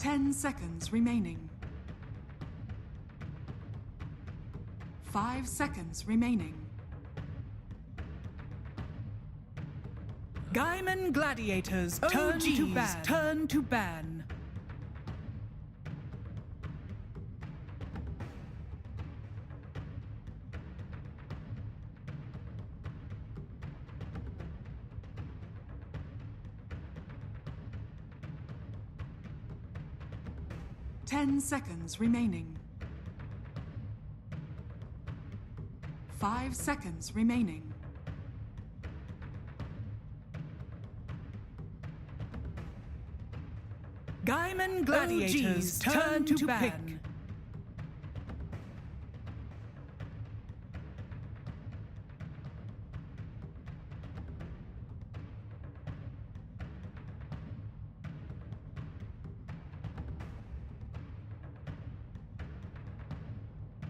10 seconds remaining. 5 seconds remaining. Gaiman Gladiators, turn to ban. Turn to ban. Ten seconds remaining. 5 seconds remaining. Gaiman Gladiators, turn to ban.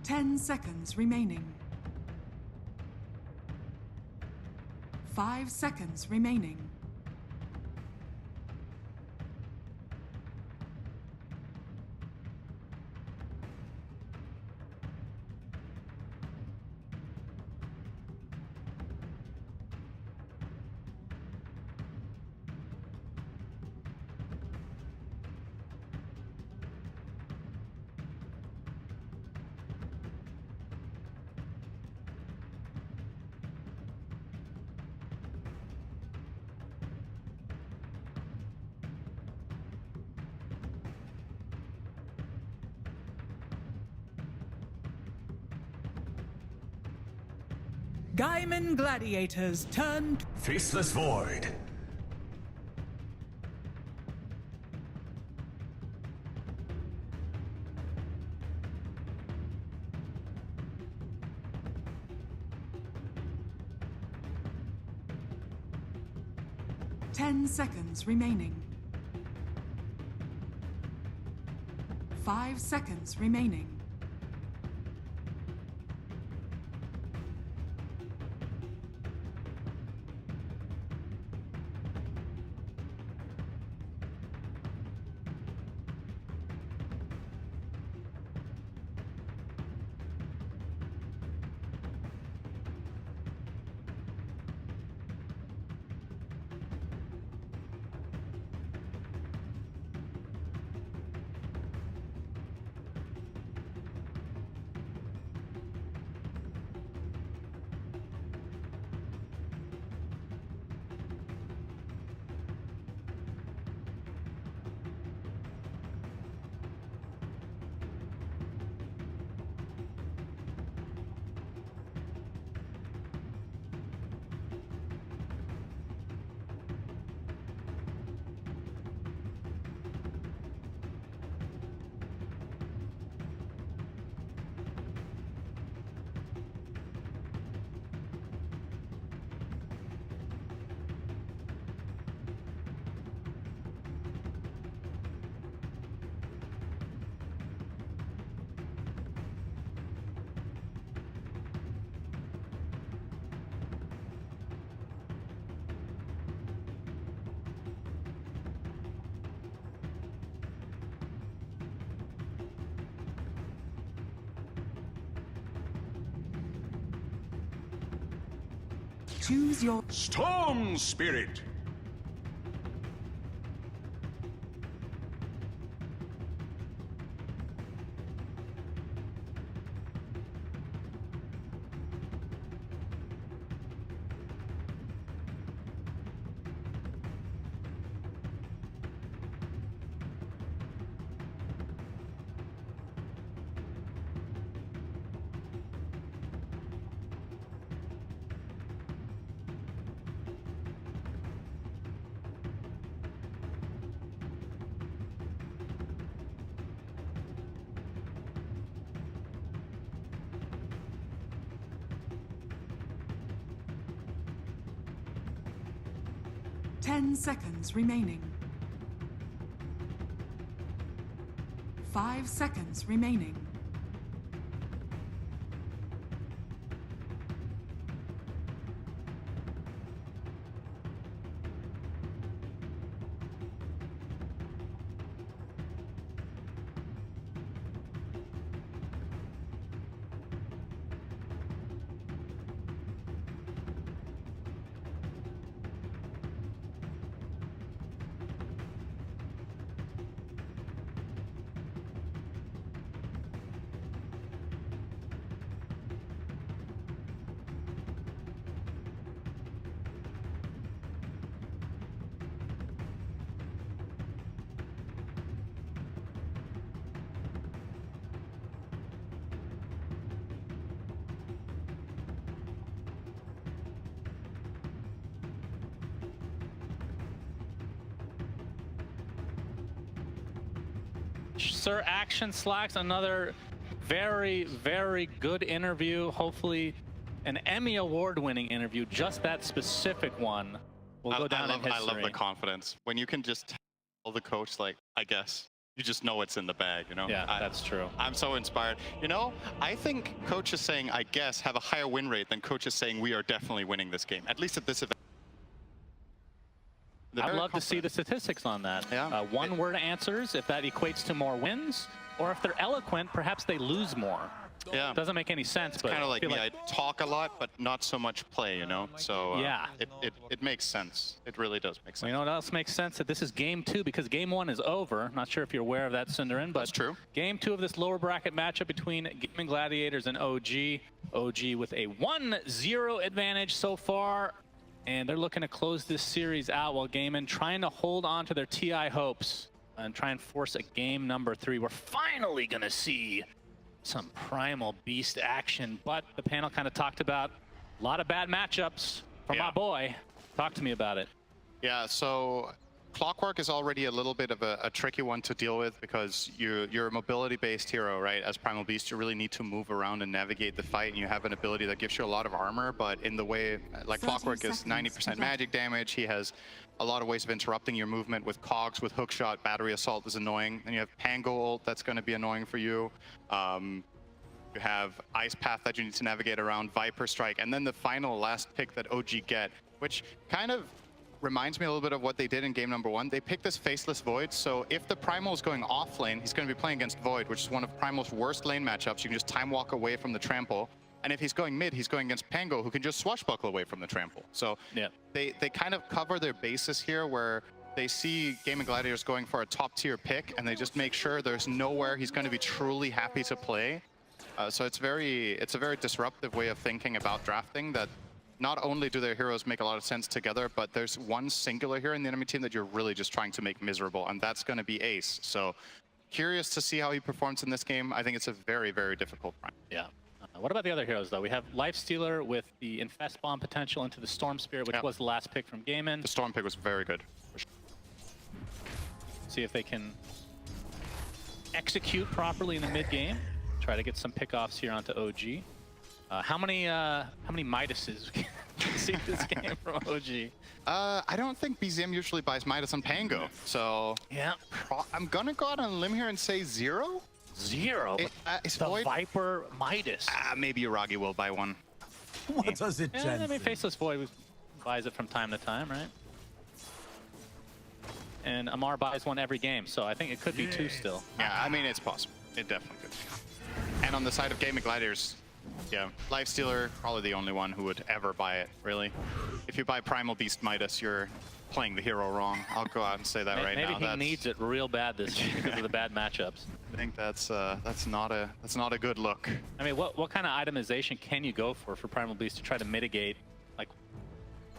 Ten seconds remaining. 5 seconds remaining. Gaiman Gladiators, turn to Faceless Void. Ten seconds remaining. 5 seconds remaining. Choose your Storm Spirit. Ten seconds remaining. 5 seconds remaining. Sir Action Slacks, another very, very good interview. Hopefully an Emmy Award-winning interview. Just that specific one will go down in history. I love the confidence. When you can just tell the coach, like, I guess, you just know it's in the bag, you know? Yeah, that's true. I'm so inspired. You know, I think coaches saying, I guess, have a higher win rate than coaches saying we are definitely winning this game, at least at this event. I'd love to see the statistics on that. Yeah. One-word answers, if that equates to more wins, or if they're eloquent, perhaps they lose more. Yeah. Doesn't make any sense. It's but kind of like me. I I talk a lot, but not so much play, you know? So yeah. it makes sense. It really does make sense. Well, you know what else makes sense? That this is game 2, because game 1 is over. Not sure if you're aware of that, Cinderin, but that's true. Game 2 of this lower bracket matchup between Gaming Gladiators and OG. OG with a 1-0 advantage so far. And they're looking to close this series out while Gaimin trying to hold on to their TI hopes and try and force a game number 3. We're finally going to see some Primal Beast action, but the panel kind of talked about a lot of bad matchups from my boy. Talk to me about it. Yeah, so Clockwork is already a little bit of a tricky one to deal with because you're a mobility-based hero, right? As Primal Beast, you really need to move around and navigate the fight, and you have an ability that gives you a lot of armor, but in the way, like Clockwork is 90% magic damage, he has a lot of ways of interrupting your movement with cogs, with hookshot, battery assault is annoying, and you have Pango ult that's going to be annoying for you. You have Ice Path that you need to navigate around, Viper Strike, and then the final last pick that OG get, which kind of reminds me a little bit of what they did in game number 1. They picked this Faceless Void, so if the Primal is going off lane, he's going to be playing against Void, which is one of Primal's worst lane matchups. You can just time walk away from the trample. And if he's going mid, he's going against Pango, who can just swashbuckle away from the trample. So yeah. they kind of cover their bases here where they see Gaming Gladiators going for a top tier pick, and they just make sure there's nowhere he's going to be truly happy to play. So it's a very disruptive way of thinking about drafting that not only do their heroes make a lot of sense together, but there's one singular hero in the enemy team that you're really just trying to make miserable, and that's going to be Ace. So curious to see how he performs in this game. I think it's a very, very difficult prime. Yeah. What about the other heroes, though? We have Lifestealer with the Infest Bomb potential into the Storm Spirit, which was the last pick from Gaimin. The Storm pick was very good. See if they can execute properly in the mid game. Try to get some pickoffs here onto OG. How many Midases can we see this game from OG? I don't think BZM usually buys Midas on Pango, so yeah, I'm gonna go out on a limb here and say 0. 0. It's the Void? Viper Midas. Maybe Uragi will buy one. What does it I mean, Faceless Void buys it from time to time, right? And Amar buys one every game, so I think it could be 2 still. Yeah, I mean, it's possible. It definitely could be. And on the side of Gaming Gladiators, yeah, Lifestealer, probably the only one who would ever buy it, really. If you buy Primal Beast Midas, you're playing the hero wrong. I'll go out and say that right now. Maybe he needs it real bad this game because of the bad matchups. I think that's not a good look. I mean, what kind of itemization can you go for Primal Beast to try to mitigate like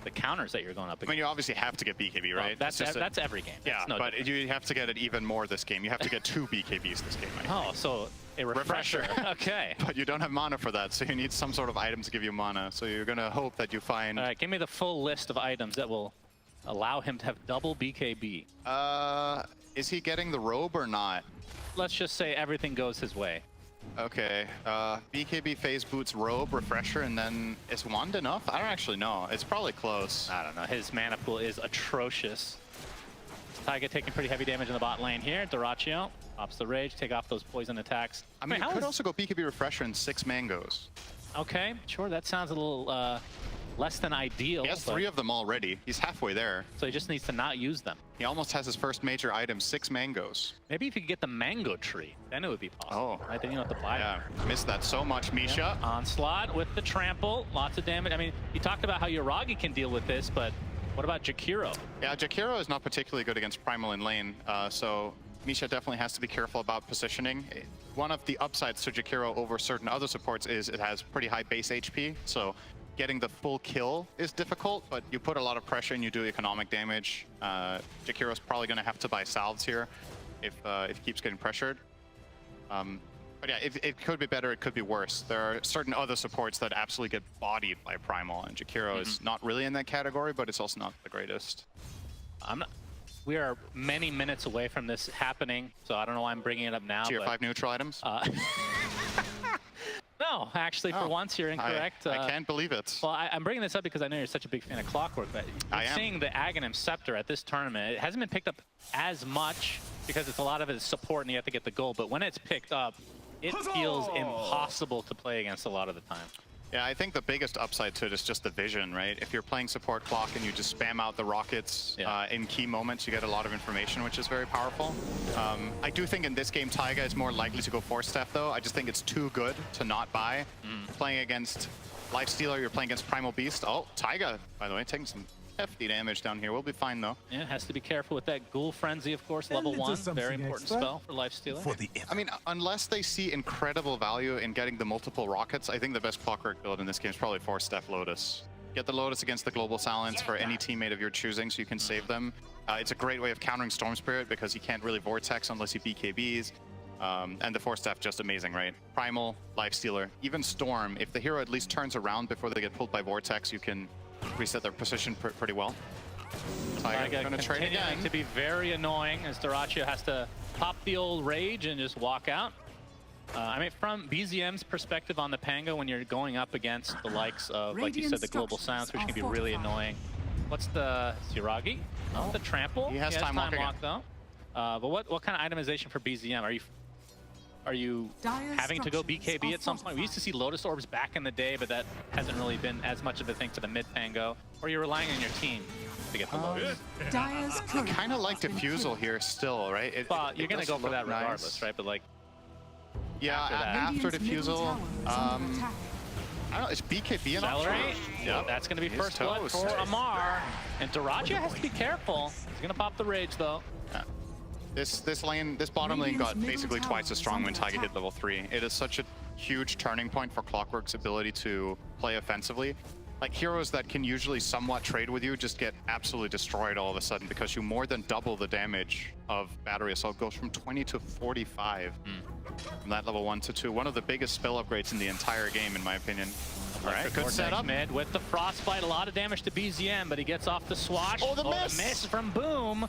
the counters that you're going up against? I mean, you obviously have to get BKB, right? Well, that's every game. Yeah, no but different. you have to get it even more this game. You have to get 2 BKBs this game. Oh, so a refresher. Okay. But you don't have mana for that, so you need some sort of item to give you mana. So you're going to hope that you find... All right, give me the full list of items that will allow him to have double BKB. Is he getting the robe or not? Let's just say everything goes his way. Okay, BKB phase boots, robe, refresher, and then is wand enough? I don't actually know. It's probably close. I don't know. His mana pool is atrocious. Taiga taking pretty heavy damage in the bot lane here. Doraccio pops the rage, take off those poison attacks. I mean, you could also go BKB refresher and 6 mangoes. Okay, sure. That sounds a little less than ideal. He has 3 of them already. He's halfway there. So he just needs to not use them. He almost has his first major item, 6 mangoes. Maybe if you could get the mango tree, then it would be possible. Oh. Right, then you don't have to buy Yeah, missed that so much, Misha. Yeah. Onslaught with the trample, lots of damage. I mean, you talked about how Uragi can deal with this, but what about Jakiro? Yeah, Jakiro is not particularly good against Primal in lane, so Misha definitely has to be careful about positioning. One of the upsides to Jakiro over certain other supports is it has pretty high base HP, so getting the full kill is difficult, but you put a lot of pressure and you do economic damage. Jakiro's probably going to have to buy salves here if he keeps getting pressured. But yeah, it could be better, it could be worse. There are certain other supports that absolutely get bodied by Primal, and Jakiro is not really in that category, but it's also not the greatest. we are many minutes away from this happening, so I don't know why I'm bringing it up now. Tier but, 5 neutral items? No, actually, for once, you're incorrect. I can't believe it. Well, I'm bringing this up because I know you're such a big fan of Clockwork, but seeing the Aghanim Scepter at this tournament, it hasn't been picked up as much because it's a lot of it is support and you have to get the gold, but when it's picked up, it feels impossible to play against a lot of the time. Yeah, I think the biggest upside to it is just the vision, right? If you're playing support Clock and you just spam out the rockets in key moments, you get a lot of information, which is very powerful. I do think in this game, Taiga is more likely to go Force Theft, though. I just think it's too good to not buy. Playing against Lifestealer, you're playing against Primal Beast. Oh, Taiga, by the way, taking some hefty damage down here. We'll be fine, though. Yeah, has to be careful with that Ghoul Frenzy, of course, level 1. Very important spell for Lifestealer. I mean, unless they see incredible value in getting the multiple rockets, I think the best Clockwork build in this game is probably Force Theft Lotus. Get the Lotus against the Global Silence for any teammate of your choosing so you can save them. It's a great way of countering Storm Spirit because you can't really Vortex unless you BKBs. And the Force Theft, just amazing, right? Primal, Lifestealer, even Storm. If the hero at least turns around before they get pulled by Vortex, you can reset their position pretty well. Taiga gonna trade again. To be very annoying as Dyrachyo has to pop the old rage and just walk out. I mean, from BZM's perspective on the Pango, when you're going up against the likes of, like you said, the Global Silence, which can be really annoying. What's the Siragi? Oh, the Trample. He has time walk though. But what kind of itemization for BZM? Are you having to go BKB at some point? We used to see Lotus Orbs back in the day, but that hasn't really been as much of a thing for the mid Pango. Or you're relying on your team to get the Lotus. I kind of like Diffusal here still, right? You're going to go for that regardless, right? But like, yeah, after Diffusal, I don't know, is BKB an option? Yep. That's going to be first blood for Amar. And Dyrachyo has to be careful. He's going to pop the rage, though. This bottom lane got basically twice as strong when Taiga hit level 3. It is such a huge turning point for Clockwork's ability to play offensively. Like, heroes that can usually somewhat trade with you just get absolutely destroyed all of a sudden because you more than double the damage of Battery Assault. Goes from 20 to 45 from that level 1 to 2. One of the biggest spell upgrades in the entire game, in my opinion. All right, good setup. Mid with the Frostbite, a lot of damage to BZM, but he gets off the swash. Oh, the miss from Boom.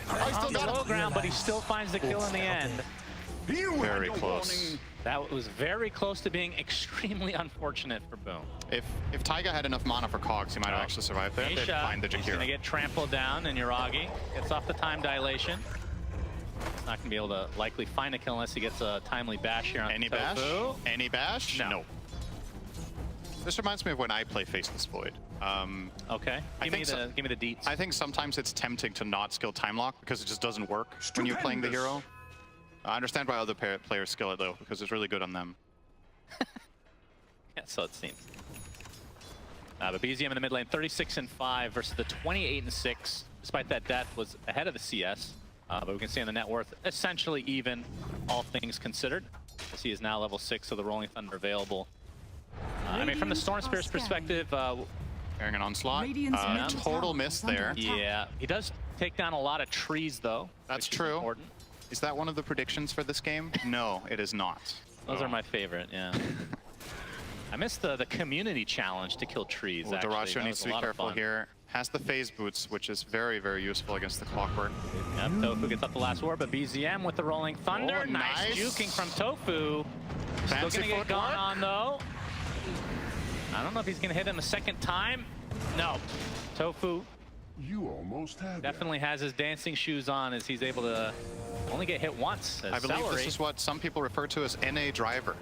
On the low ground, but he still finds the kill in the end. Very close. That was very close to being extremely unfortunate for Boom. If Taiga had enough mana for Cogs, he might have actually survived there. They'd find the Jakiro. He's going to get trampled down, and Yuragi gets off the time dilation. He's not going to be able to likely find a kill unless he gets a timely bash here on Any Tofu. bash? Any bash? No. This reminds me of when I play Faceless Void. Okay, give me the deets. I think sometimes it's tempting to not skill time lock because it just doesn't work when you're playing the hero. I understand why other players skill it though, because it's really good on them. Yeah, so it seems. But BZM in the mid lane, 36-5 versus the 28-6. Despite that death, was ahead of the CS. But we can see on the net worth, essentially even, all things considered. As he is now level 6, so the Rolling Thunder available. I mean, from the Storm Spirit's perspective, Carrying an onslaught. Total miss there. Yeah, he does take down a lot of trees, though. That's true. Is that one of the predictions for this game? No, it is not. Those are my favorite, yeah. I missed the community challenge to kill trees, actually. Dyrachyo needs to be careful here. Has the phase boots, which is very, very useful against the Clockwork. Yep, Tofu gets up the last war, but BZM with the Rolling Thunder. Oh, nice juking from Tofu. Still gonna get gone on, though. I don't know if he's gonna hit him a second time. No. Tofu You almost had definitely has his dancing shoes on as he's able to only get hit once. I believe this is what some people refer to as NA driver.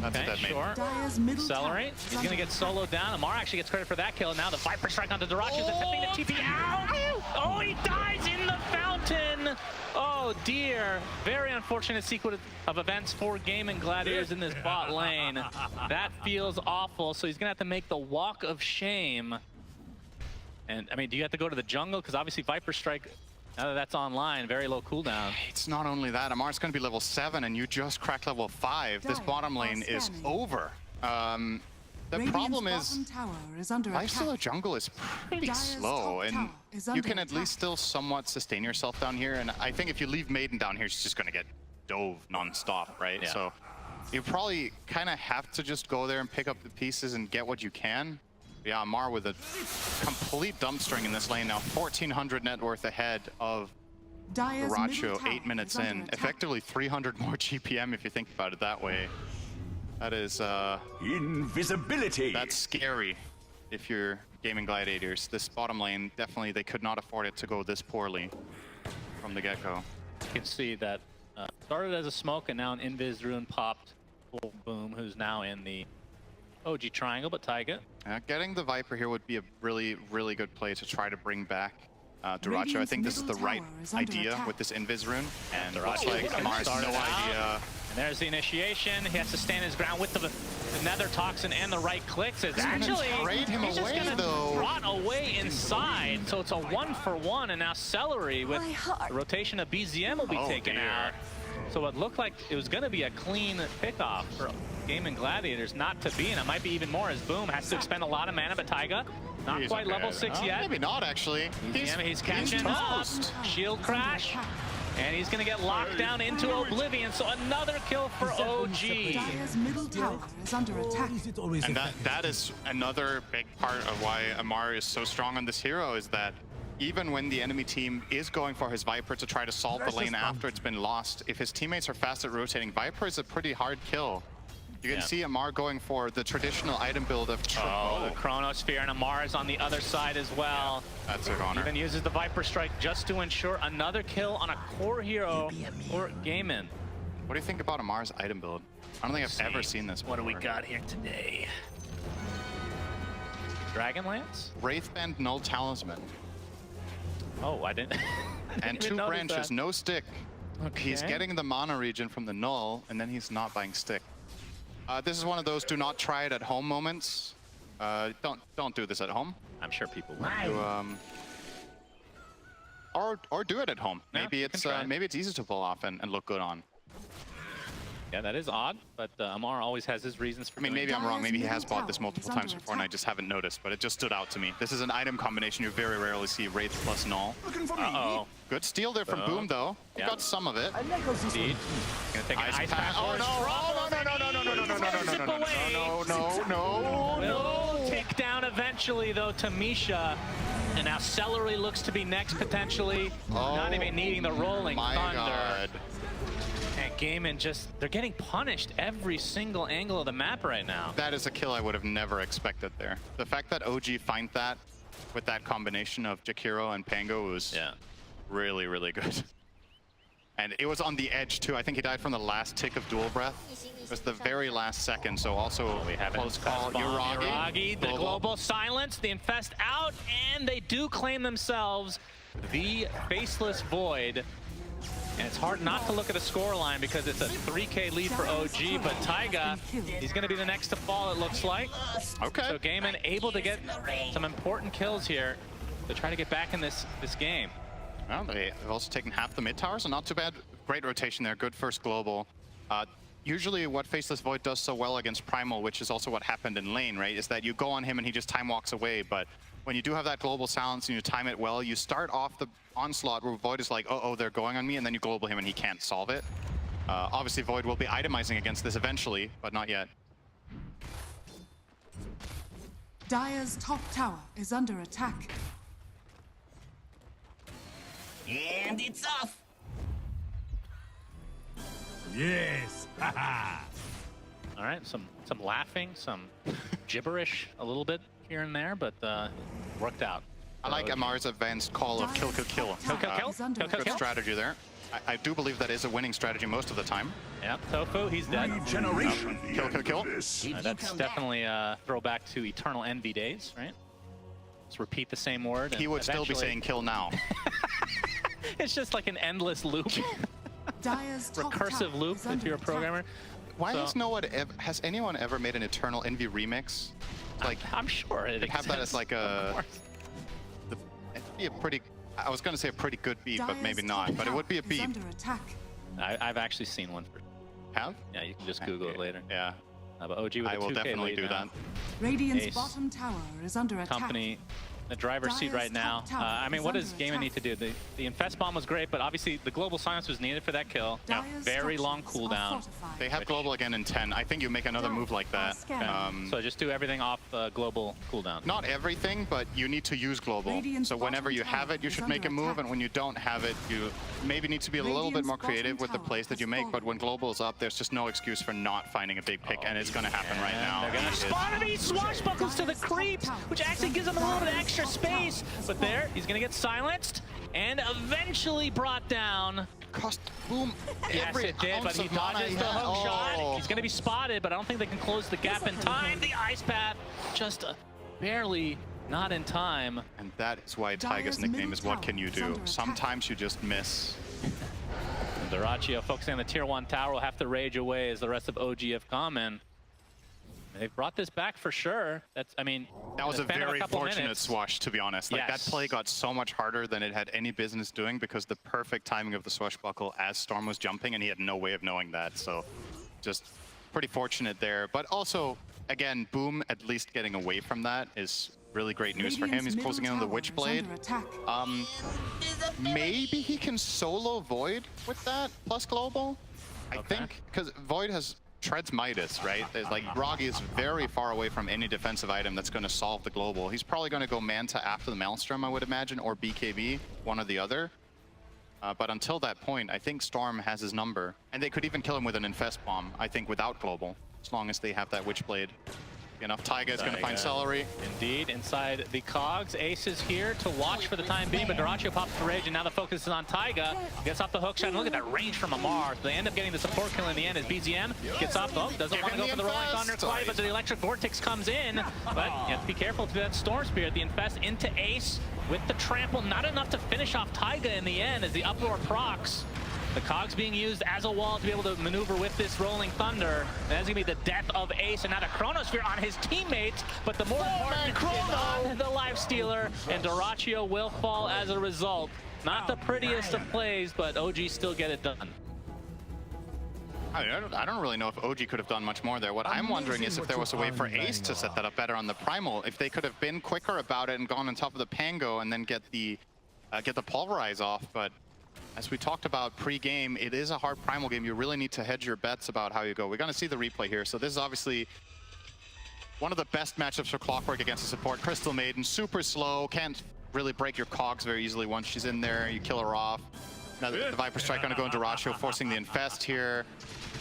That's okay, what that sure. Accelerate. He's going to get soloed down. Amar actually gets credit for that kill. Now the Viper Strike onto Dyrachyo. Attempting to TP out. Oh, he dies in the fountain. Oh, dear. Very unfortunate sequence of events for Gaming Gladiators in this bot lane. That feels awful. So he's going to have to make the walk of shame. And, I mean, do you have to go to the jungle? Because obviously Viper Strike, now that that's online, very low cooldown. It's not only that. Amar's going to be level 7 and you just cracked level 5. This bottom lane is over. The problem is, Lifestealer jungle is pretty slow, and you can at least still somewhat sustain yourself down here. And I think if you leave Maiden down here, she's just going to get dove non-stop, right? Yeah. So you probably kind of have to just go there and pick up the pieces and get what you can. Yeah, Amar with a complete dumpstering in this lane now. 1,400 net worth ahead of Dire's middle Ratio, tower 8 minutes is under in. attack. Effectively 300 more GPM if you think about it that way. That is, Invisibility. that's scary if you're Gaming Gladiators. This bottom lane, definitely they could not afford it to go this poorly from the get-go. You can see that started as a smoke and now an Invis rune popped. Boom, who's now in the OG triangle, but Taiga. Getting the Viper here would be a really, really good play to try to bring back Duracho. I Radiant's think this is the middle right tower is under idea attack. with this Invis rune. And Duracho looks like is Amar has no started out. idea. And there's the initiation. He has to stand his ground with the Nether Toxin and the right clicks. It's gonna actually trade him he's just away, gonna though. rot away inside. So it's a 1-for-1, and now Celery with the rotation of BZM will be Oh, taken dear. out. So it looked like it was going to be a clean pickoff for Gaming Gladiators, not to be, and it might be even more as Boom has to expend a lot of mana, but Taiga not He's quite okay. level 6 yet. Maybe not, actually. He's catching up. toast. Shield crash. And he's going to get locked down into Oblivion, so another kill for OG. Dire's middle tower is under attack. And that is another big part of why Amar is so strong on this hero, is that even when the enemy team is going for his Viper to try to solve the lane after it's been lost, if his teammates are fast at rotating, Viper is a pretty hard kill. You can see Amar going for the traditional item build of Oh, the Chronosphere, and Amar is on the other side as well. That's a goner. Even uses the Viper Strike just to ensure another kill on a core hero for Gaimin. What do you think about Amar's item build? I don't think I've ever seen this before. What do we got here today? Dragonlance? Wraithband Null Talisman. Oh, I didn't. And even 2 notice branches, that. no stick. He's Okay. getting the mana regen from the Null, and then he's not buying stick. This is one of those do not try it at home moments. Don't do this at home. I'm sure people will. You, or do it at home. Yeah, Maybe you can try it. maybe it's easy to pull off and look good on. Yeah, that is odd, but Amar always has his reasons for I mean, doing maybe I'm wrong. Maybe he has bought this Tower multiple is times under before and I attack. just haven't noticed, but it just stood out to me. This is an item combination you very rarely see, Wraith plus Null. Looking for me. Uh-oh. Good steal there from Boom, though. He Yeah. got some of it. Indeed. Gonna take an Ice ice pack. pack. Oh, no. Oh, Will take down eventually, though, to Misha. And now Celery looks to be next, potentially. Not even needing the Rolling My Thunder. God. And Gaimin just, they're getting punished every single angle of the map right now. That is a kill I would have never expected there. The fact that OG find that with that combination of Jakiro and Pango was really, really good. And it was on the edge, too. I think he died from the last tick of Dual Breath. It was the very last second, so also We have close call. Uragi, the global silence, the Infest out, and they do claim themselves the Faceless Void. And it's hard not to look at a scoreline because it's a 3K lead for OG, but Taiga, he's going to be the next to fall, it looks like. Okay. So Gaimin able to get some important kills here to try to get back in this game. Well, they've also taken half the mid tower, so not too bad. Great rotation there, good first global. Usually what Faceless Void does so well against Primal, which is also what happened in lane, right, is that you go on him and he just time walks away, but when you do have that global silence and you time it well, you start off the onslaught where Void is like, oh, they're going on me, and then you global him and he can't solve it. Obviously Void will be itemizing against this eventually, but not yet. Dire's top tower is under attack. And it's off. Yes. All right, some laughing, some gibberish a little bit here and there, but worked out. I like Amar's advanced call of kill, kill, kill. Dire's top tower is under Kill. Good attack. strategy there. I do believe that is a winning strategy most of the time. Yeah, Tofu, he's dead. Regeneration. Kill, kill, kill. That's definitely a throwback to Eternal Envy days, right? Let's repeat the same word. He and would still be eventually- saying kill now. It's just like an endless loop, Dire's top recursive tower loop is if under you're a attack. programmer. Why So- has no one has anyone ever made an Eternal Envy remix? Like, I'm sure it have that as exists, like of a, course. it'd be a pretty, I was gonna say a pretty good beat, but Dire's maybe top not. But it would be a tower beat. is under attack. I've actually seen one. Have? Yeah, you can just Google it later. Yeah, But OG with I a will 2K definitely lead do now. that. Radiant's Ace. bottom tower is under attack. Company the driver's seat right now. I mean, what does Gaimin need to do? The Infest Bomb was great, but obviously the Global Silence was needed for that kill. Very long cooldown. They have Global again in 10. I think you make another move like that. So just do everything off Global cooldown. Not everything, but you need to use Global. So whenever you have it, you should make a move, and when you don't have it, you maybe need to be a little bit more creative with the plays that you make, but when Global is up, there's just no excuse for not finding a big pick, and it's going to happen right now. They're going to spawn him. He swashbuckles to the creeps, which actually gives him a little bit of extra space. But there, he's going to get silenced and eventually brought down. Cost boom. Yes, it did, but he dodges the hook shot. He's going to be spotted, but I don't think they can close the gap in time. The Ice Path just barely not in time. And that is why Taiga's nickname is What Can You Do? Sometimes you just miss. Dyrachyo focusing on the tier 1 tower will have to rage away as the rest of OGF come in. They've brought this back for sure. That's, I mean, that was a very fortunate swash, to be honest. Like, that play got so much harder than it had any business doing because the perfect timing of the swashbuckle as Storm was jumping, and he had no way of knowing that. So just pretty fortunate there. But also, again, Boom at least getting away from that is really great news for him. He's closing in on the Witchblade. Maybe he can solo Void with that, plus Global, I think, because Void has treads Midas, right? There's like Groggy is very far away from any defensive item that's going to solve the Global. He's probably going to go Manta after the Maelstrom, I would imagine, or BKB, one or the other. But until that point, I think Storm has his number. And they could even kill him with an Infest Bomb, I think, without Global, as long as they have that Witchblade. Enough. Taiga is going to find Celery. Indeed, inside the cogs. Ace is here to watch for the time being, but Dyrachyo pops the rage, and now the focus is on Taiga. Gets off the hook shot, and look at that range from Amar. They end up getting the support kill in the end as BZM gets off. Oh, doesn't want to go for the Rolling Thunder quite, but the Electric Vortex comes in. But you have to be careful to that Storm Spirit. The Infest into Ace with the trample. Not enough to finish off Taiga in the end as the Uproar procs. The cogs being used as a wall to be able to maneuver with this Rolling Thunder. And that's going to be the death of Ace, and now the Chronosphere on his teammates. But the more important Chrono, the Lifestealer, and Dyrachyo will fall as a result. Not the prettiest of plays, but OG still get it done. I don't really know if OG could have done much more there. What I'm wondering is if there was a way for Ace to set that up better on the Primal. If they could have been quicker about it and gone on top of the Pango and then get the Pulverize off, but as we talked about pre-game, it is a hard Primal game. You really need to hedge your bets about how you go. We're going to see the replay here. So this is obviously one of the best matchups for Clockwork against the support. Crystal Maiden, super slow, can't really break your cogs very easily once she's in there. You kill her off. Now the Viper Strike going to go into Dyrachyo, forcing the Infest here.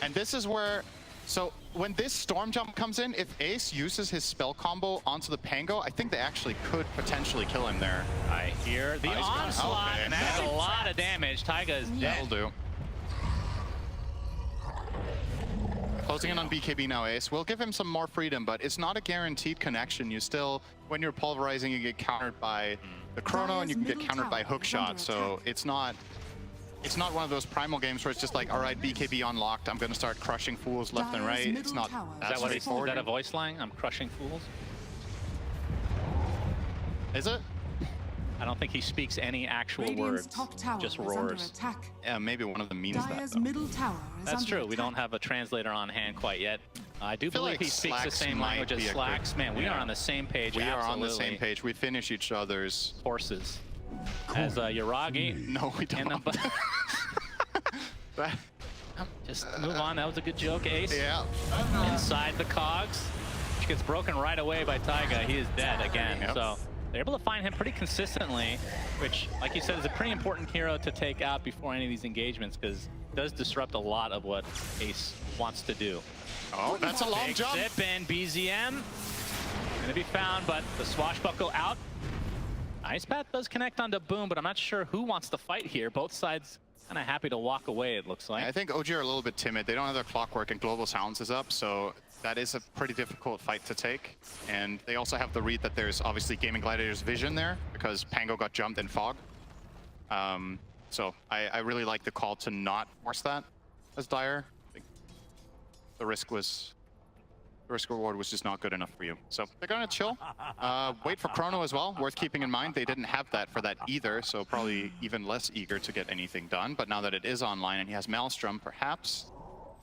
And this is where... So when this Storm Jump comes in, if Ace uses his spell combo onto the Pango, I think they actually could potentially kill him there. I hear the onslaught, and that's a lot of damage. Taiga is dead. That'll do. Closing in on BKB now, Ace. We'll give him some more freedom, but it's not a guaranteed connection. You still, when you're pulverizing, you get countered by the Chrono, and you can get countered by hook shots. So it's not one of those Primal games where it's just like, all right, BKB unlocked, I'm going to start crushing fools left and right. It's not that straightforward. Is that a voice line? I'm crushing fools? Is it? I don't think he speaks any actual words, just roars. Yeah, maybe one of them means that, though. That's true. We don't have a translator on hand quite yet. I do believe he speaks the same language as Slacks. Man, we are on the same page. We are on the same page. We finish each other's horses. As Yuragi. No, we don't. Just move on. That was a good joke, Ace. Yeah. Inside the cogs, which gets broken right away by Taiga. He is dead again. Yep. So they're able to find him pretty consistently, which, like you said, is a pretty important hero to take out before any of these engagements, because it does disrupt a lot of what Ace wants to do. Oh, that's a long jump. Zip in BZM. Gonna be found, but the swashbuckle out. Ice Path does connect onto Boom, but I'm not sure who wants to fight here. Both sides kind of happy to walk away, it looks like. I think OG are a little bit timid. They don't have their Clockwork, and Global Sounds is up, so that is a pretty difficult fight to take. And they also have the read that there's obviously Gaming Gladiator's vision there, because Pango got jumped in Fog. So I really like the call to not force that as Dire. I think the risk reward was just not good enough for you. So they're gonna chill. Wait for Chrono as well, worth keeping in mind. They didn't have that for that either, so probably even less eager to get anything done. But now that it is online and he has Maelstrom, perhaps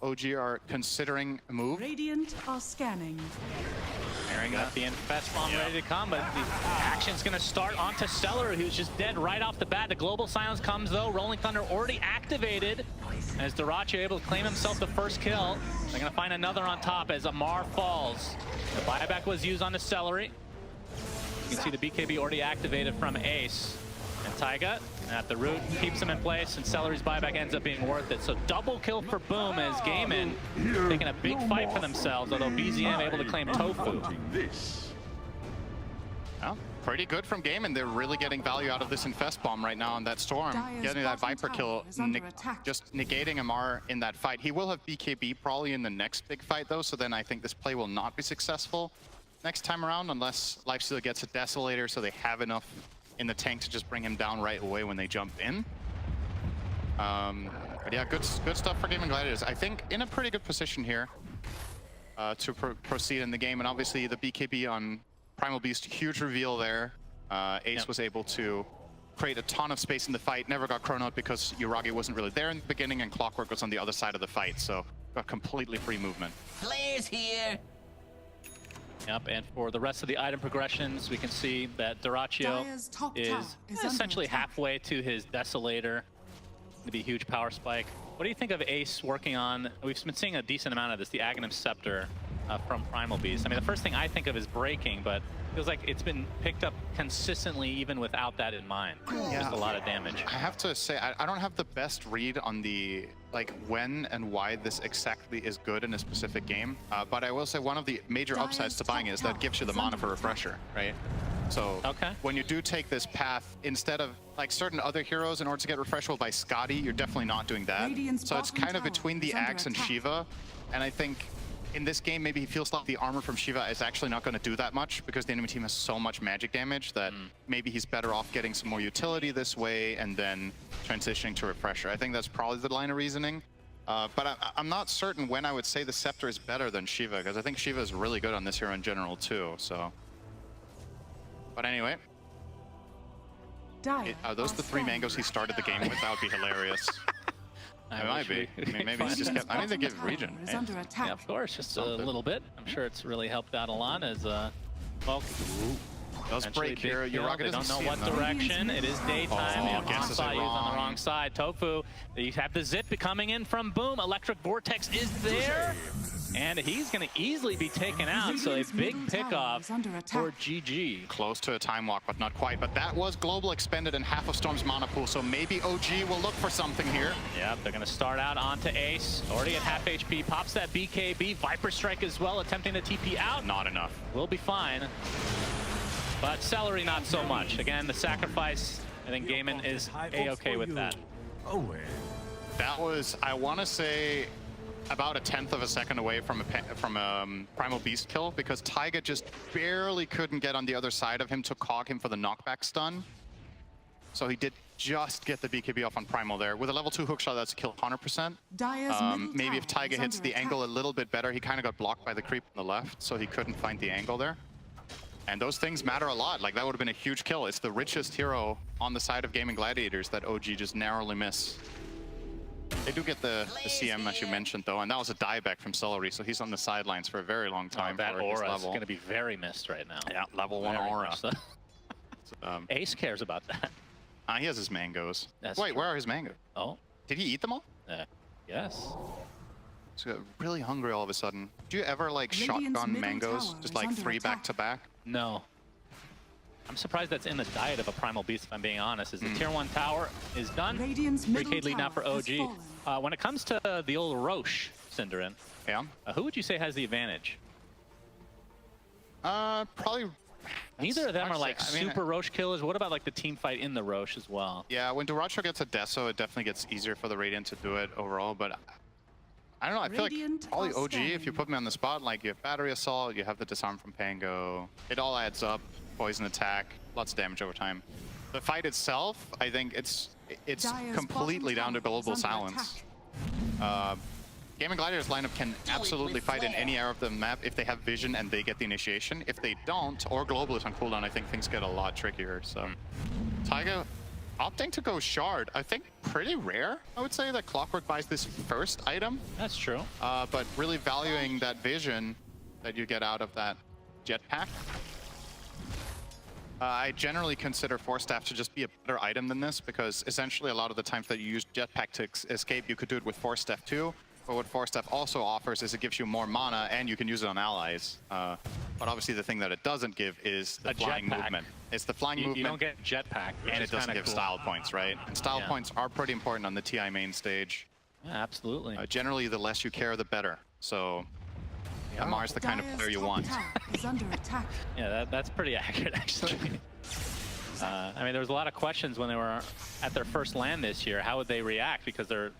OG are considering a move. Radiant are scanning. Airing out the Infest bomb ready to come, but the action's going to start onto Celery, who's just dead right off the bat. The Global Silence comes, though. Rolling Thunder already activated. As Dyrachyo able to claim himself the first kill. They're going to find another on top as Amar falls. The buyback was used on the Celery. You can see the BKB already activated from Ace. And Taiga at the root keeps him in place, and Celery's buyback ends up being worth it. So double kill for Boom as Gaimin taking a big fight for themselves, although BZM able to claim Tofu. Well, pretty good from Gaimin. They're really getting value out of this Infest Bomb right now on that Storm. Getting that Viper kill, just negating Amar in that fight. He will have BKB probably in the next big fight though, so then I think this play will not be successful next time around unless Lifestealer gets a Desolator so they have enough in the tank to just bring him down right away when they jump in. But yeah, good stuff for Gaming Gladiators. I think in a pretty good position here to proceed in the game. And obviously the BKB on Primal Beast, huge reveal there. Ace was able to create a ton of space in the fight, never got chronoed because Yuragi wasn't really there in the beginning and Clockwork was on the other side of the fight, so got completely free movement. Players here. Yep, and for the rest of the item progressions, we can see that Dyrachyo is essentially halfway to his Desolator. Gonna be a huge power spike. What do you think of Ace working on, we've been seeing a decent amount of this, the Aghanim Scepter from Primal Beast. I mean, the first thing I think of is breaking, but it feels like it's been picked up consistently even without that in mind. Just a lot of damage. I have to say, I don't have the best read on the, like, when and why this exactly is good in a specific game, but I will say one of the major upsides to buying it is that it gives you the mana for Refresher, right? So when you do take this path, instead of like certain other heroes, in order to get Refreshable by Scotty, you're definitely not doing that. So it's kind of between the Axe and Shiva, and I think in this game, maybe he feels like the armor from Shiva is actually not going to do that much because the enemy team has so much magic damage that maybe he's better off getting some more utility this way and then transitioning to Refresher. I think that's probably the line of reasoning. But I'm not certain when I would say the Scepter is better than Shiva, because I think Shiva is really good on this hero in general too, so. But anyway. Are those the 3 mangoes he started the game with? That would be hilarious. It might be. I mean, maybe he's just kept. I mean, they give region. Yeah, of course, just a little bit. I'm sure it's really helped out a lot as well. Does break here. Yuragi they don't know what direction. It is daytime. Guesses it on the wrong side. Tofu. You have the zip coming in from Boom. Electric Vortex is there. And he's going to easily be taken out, so a big pickoff for GG. Close to a time walk, but not quite. But that was global expended in half of Storm's mana pool, so maybe OG will look for something here. Yep, they're going to start out onto Ace. Already at half HP, pops that BKB. Viper Strike as well, attempting to TP out. Not enough. We'll be fine. But Celery, not so much. Again, the sacrifice, I think Gaimin is A-okay with that. That was, I want to say, about 1/10 of a second away from a Primal Beast kill, because Taiga just barely couldn't get on the other side of him to cog him for the knockback stun. So he did just get the BKB off on Primal there. With a level 2 hookshot, that's a kill 100%. Maybe if Taiga hits the angle a little bit better, he kind of got blocked by the creep on the left, so he couldn't find the angle there. And those things matter a lot. Like, that would have been a huge kill. It's the richest hero on the side of Gaming Gladiators that OG just narrowly miss. They do get the CM, as you mentioned, though, and that was a dieback from Celery, so he's on the sidelines for a very long time. That for aura his is going to be very missed right now. Yeah, level 1 aura. So. Ace cares about that. He has his mangoes. Wait, where are his mangoes? Oh. Did he eat them all? Yes. He's got really hungry all of a sudden. Do you ever, like, shotgun mangoes, just like 3 back-to-back? No. I'm surprised that's in the diet of a Primal Beast, if I'm being honest. As the Tier 1 tower is done. 3K lead now for OG. When it comes to the old Roche, Cinderin, who would you say has the advantage? Probably... Neither of them are like super Roche killers. What about like the team fight in the Roche as well? Yeah, when Dyrachyo gets a Deso, it definitely gets easier for the Radiant to do it overall, but I don't know, I feel like probably OG, if you put me on the spot, like you have Battery Assault, you have the Disarm from Pango, it all adds up, poison attack, lots of damage over time. The fight itself, I think it's completely down to Global Silence. Gaming Gladiators lineup can absolutely fight in any area of the map if they have vision and they get the initiation. If they don't, or Global is on cooldown, I think things get a lot trickier. So Taiga opting to go Shard, I think pretty rare, I would say, that Clockwork buys this first item. That's true. But really valuing that vision that you get out of that jetpack. I generally consider Force Staff to just be a better item than this, because essentially a lot of the times that you use jetpack to escape, you could do it with Force Staff too. But what Force Staff also offers is it gives you more mana, and you can use it on allies. But obviously the thing that it doesn't give is the flying movement. It's the flying movement. You don't get jetpack, and it doesn't give style points, right? And style points are pretty important on the TI main stage. Yeah, absolutely. Generally, the less you care, the better. So Amar's the kind of player you want. Is under attack. Yeah, that's pretty accurate, actually. I mean, there was a lot of questions when they were at their first LAN this year. How would they react? Because they're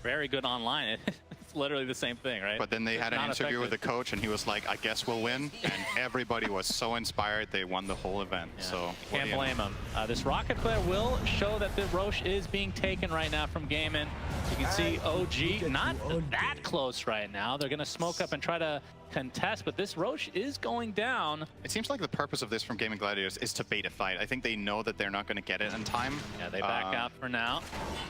very good online. It's literally the same thing, right? But then they had an interview with the coach, and he was like, I guess we'll win. And everybody was so inspired, they won the whole event. Yeah. So can't blame them. This Rocket player will show that the Roche is being taken right now from Gaimin. You can see OG not that close right now. They're going to smoke up and try to contest, but this Roche is going down. It seems like the purpose of this from Gaming Gladiators is to bait a fight. I think they know that they're not going to get it in time. Yeah, they back out for now.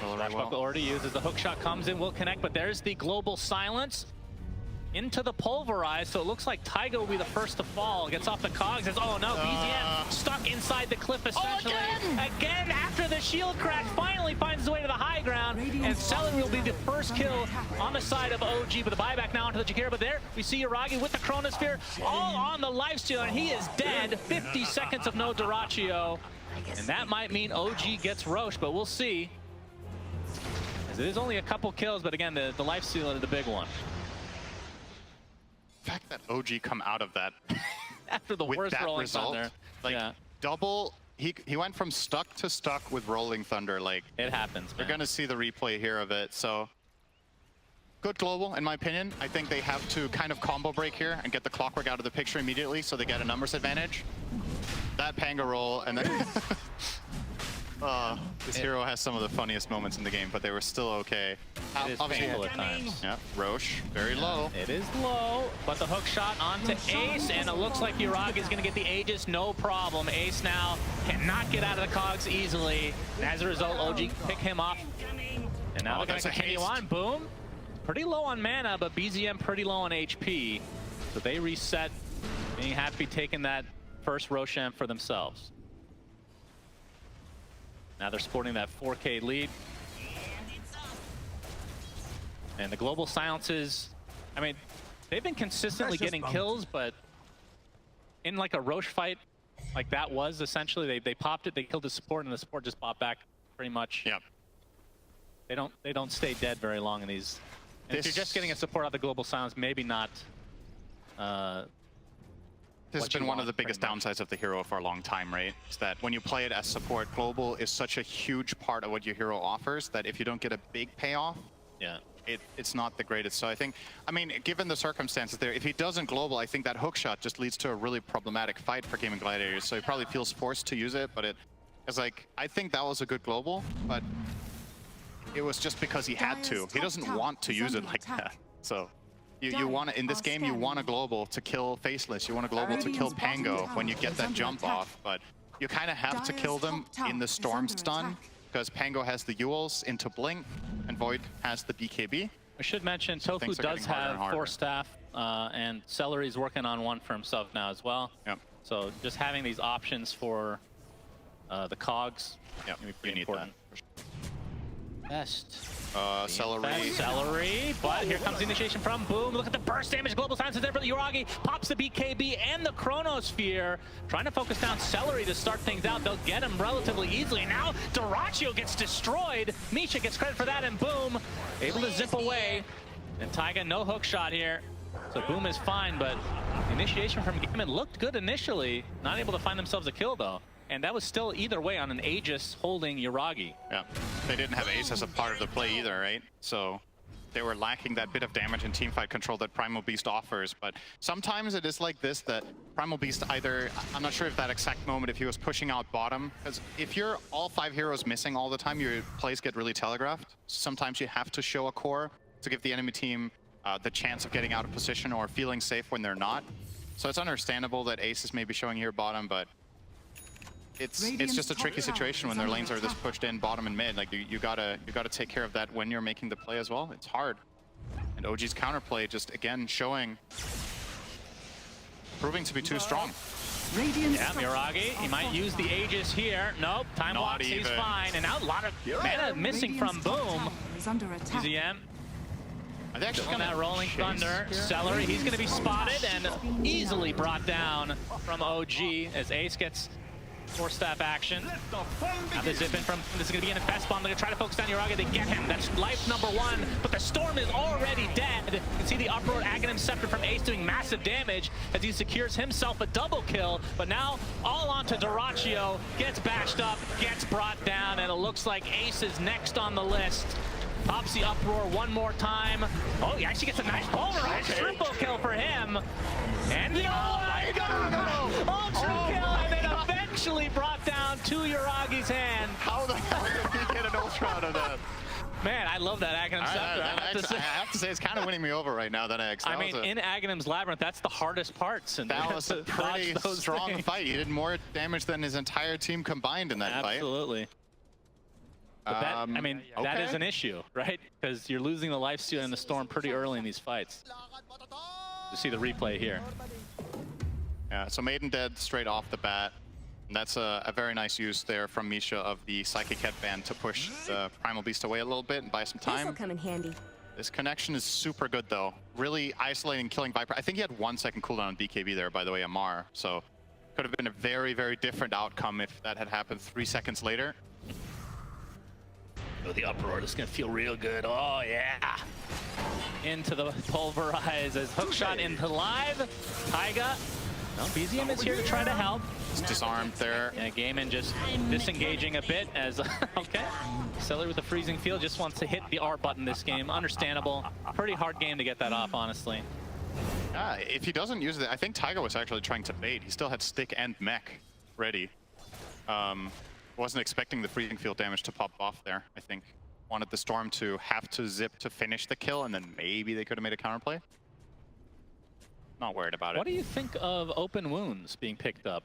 Well. Already uses the hook shot, comes in, will connect, but there's the global silence into the pulverize, so it looks like Taiga will be the first to fall. Gets off the cogs, oh no, BZM stuck inside the cliff essentially. Again, after the shield crack, finally finds his way to the high ground, and Celery will be the first kill on the side of OG, but the buyback now onto the Jakira, but there we see Yuragi with the Chronosphere, all on the lifesteal, and he is dead. 50 seconds of no Duraccio, and that might mean OG gets Roche, but we'll see. As it is only a couple kills, but again, the lifesteal is the big one. The fact that OG come out of that after the with worst that Rolling result, Thunder. like double, he went from stuck to stuck with Rolling Thunder. Like it happens. You're gonna see the replay here of it. So good global, in my opinion. I think they have to kind of combo break here and get the Clockwork out of the picture immediately, so they get a numbers advantage. That Panga roll, and then this hero has some of the funniest moments in the game, but they were still okay. It is painful at times. Yeah, Roche, very low. It is low, but the hook shot onto Ace, and it looks like Yuragi is going to get the Aegis, no problem. Ace now cannot get out of the cogs easily, and as a result, OG pick him off. And now they're going to continue on. Boom. Pretty low on mana, but BZM pretty low on HP. So they reset, being happy taking that first Roshan for themselves. Now they're sporting that 4K lead. And the global silences, I mean, they've been consistently getting kills, but in like a Roche fight, like that was essentially, they popped it, they killed the support, and the support just popped back pretty much. Yep. They don't stay dead very long in these. And if you're just getting a support out of the global silence, maybe not. This has been one of the biggest downsides of the hero for a long time, right? Is that when you play it as support, global is such a huge part of what your hero offers that if you don't get a big payoff, it's not the greatest. So I think, I mean, given the circumstances there, if he doesn't global, I think that hook shot just leads to a really problematic fight for Gaming Gladiators. So he probably feels forced to use it, but it's like, I think that was a good global, but it was just because he had to. He doesn't want to use it like that. So you want to, in this game, you want a global to kill Faceless. You want a global to kill Pango when you get that jump off, but you kind of have to kill them in the Storm stun, because Pango has the Yules into Blink, and Void has the BKB. I should mention, Tofu does have 4 staff, and Celery's working on 1 for himself now as well. Yep. So just having these options for the cogs, you need important. that. Best. Celery. But here comes the initiation from Boom. Look at the burst damage. Global Silence is there for the Yuragi. Pops the BKB and the Chronosphere. Trying to focus down Celery to start things out. They'll get him relatively easily. And now Duraccio gets destroyed. Misha gets credit for that, and Boom able to zip away. And Taiga, no hook shot here. So Boom is fine, but the initiation from Gaimin looked good initially. Not able to find themselves a kill, though. And that was still either way on an Aegis holding Yuragi. Yeah, they didn't have Ace as a part of the play either, right? So they were lacking that bit of damage and teamfight control that Primal Beast offers. But sometimes it is like this, that Primal Beast either, I'm not sure if that exact moment, if he was pushing out bottom, because if you're all 5 heroes missing all the time, your plays get really telegraphed. Sometimes you have to show a core to give the enemy team the chance of getting out of position or feeling safe when they're not. So it's understandable that Ace is maybe showing here bottom, but it's just a tricky situation when their lanes are this pushed in bottom and mid. Like you gotta take care of that when you're making the play as well. It's hard. And OG's counterplay just again showing proving to be too strong. Radiant's Yeah, Miragi, he might use the Aegis here. Nope, time Not walks, he's even. fine. And now a lot of mana missing from Boom. is under attack. ZM. Are they actually On that Rolling chase Thunder, here? Celery, he's going to be spotted and easily brought down from OG as Ace gets Force Staff action. Now the zip in from, this is going to be an Infest Bomb. They're going to try to focus down Uraga. They get him. That's life number 1, but the Storm is already dead. You can see the Uproar Aghanim Scepter from Ace doing massive damage as he secures himself a double kill, but now all onto Dyrachyo, gets bashed up, gets brought down, and it looks like Ace is next on the list. Pops the Uproar one more time. Oh, he actually gets a nice pulverize. Triple kill for him. And ultra kill, and then eventually brought down to Uragi's hand. How the hell did he get an ultra out of that? Man, I love that Aghanim Scepter. I have to say, it's kind of winning me over right now, that X. I mean, in Aghanim's Labyrinth, that's the hardest parts. And that was a pretty strong fight. He did more damage than his entire team combined in that fight. Absolutely. But that, I mean, that is okay. an issue, right? Because you're losing the lifesteal and the Storm pretty early in these fights. You see the replay here. Yeah, so Maiden dead straight off the bat. And that's a very nice use there from Misha of the Psychic Headband to push the Primal Beast away a little bit and buy some This'll time. come in handy. This connection is super good though. Really isolating, killing Viper. I think he had 1 second cooldown on BKB there, by the way, Amar. So could have been a very, very different outcome if that had happened 3 seconds later. Oh, the Uproar is going to feel real good. Oh, yeah. Into the pulverize as hookshot into live. Taiga. No, BZM is here to try to help. It's disarmed there. Yeah, Gaiman just disengaging a bit as, okay. Celery with the freezing field just wants to hit the R button this game. Understandable. Pretty hard game to get that off, honestly. If he doesn't use it, I think Taiga was actually trying to bait. He still had stick and mech ready. Wasn't expecting the freezing field damage to pop off there, I think. Wanted the Storm to have to zip to finish the kill, and then maybe they could have made a counterplay. Not worried about it. What do you think of open wounds being picked up?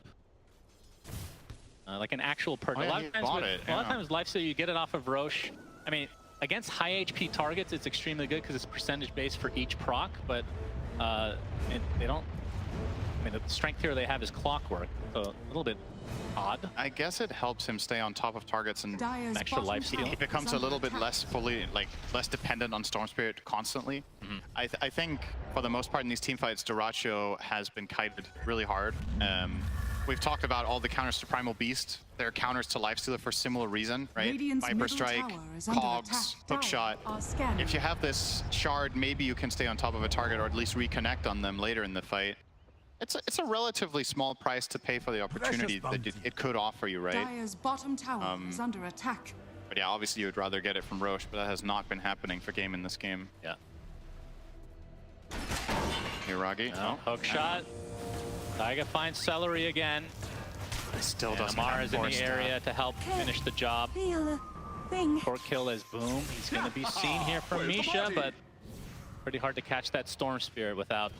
Like an actual perk. Oh, yeah, a lot of times lifesteal, you get it off of Roche. I mean, against high HP targets, it's extremely good because it's percentage based for each proc, but they don't... I mean, the strength here they have is clockwork, so a little bit odd. I guess it helps him stay on top of targets and Dyer's extra bottom life steal. tower he becomes is a under little bit attack. less less dependent on Storm Spirit constantly. I think for the most part in these team fights, Dyrachyo has been kited really hard. We've talked about all the counters to Primal Beast. They're counters to Lifestealer for similar reason, right? Radiant's Viper middle Strike, tower is under Cogs, attack. Hookshot. Are scanning. If you have this shard, maybe you can stay on top of a target or at least reconnect on them later in the fight. It's a relatively small price to pay for the opportunity that it could offer you, right? Dyer's bottom tower is under attack. But yeah, obviously you would rather get it from Roche, but that has not been happening for Game in this game. Yeah. Hiragi. No, hook shot. Taiga finds Celery again. Still And doesn't Amar have is in the force area to help finish the job. Feel a thing. Short kill as Boom. He's going to be seen here from Misha, but pretty hard to catch that Storm Spirit without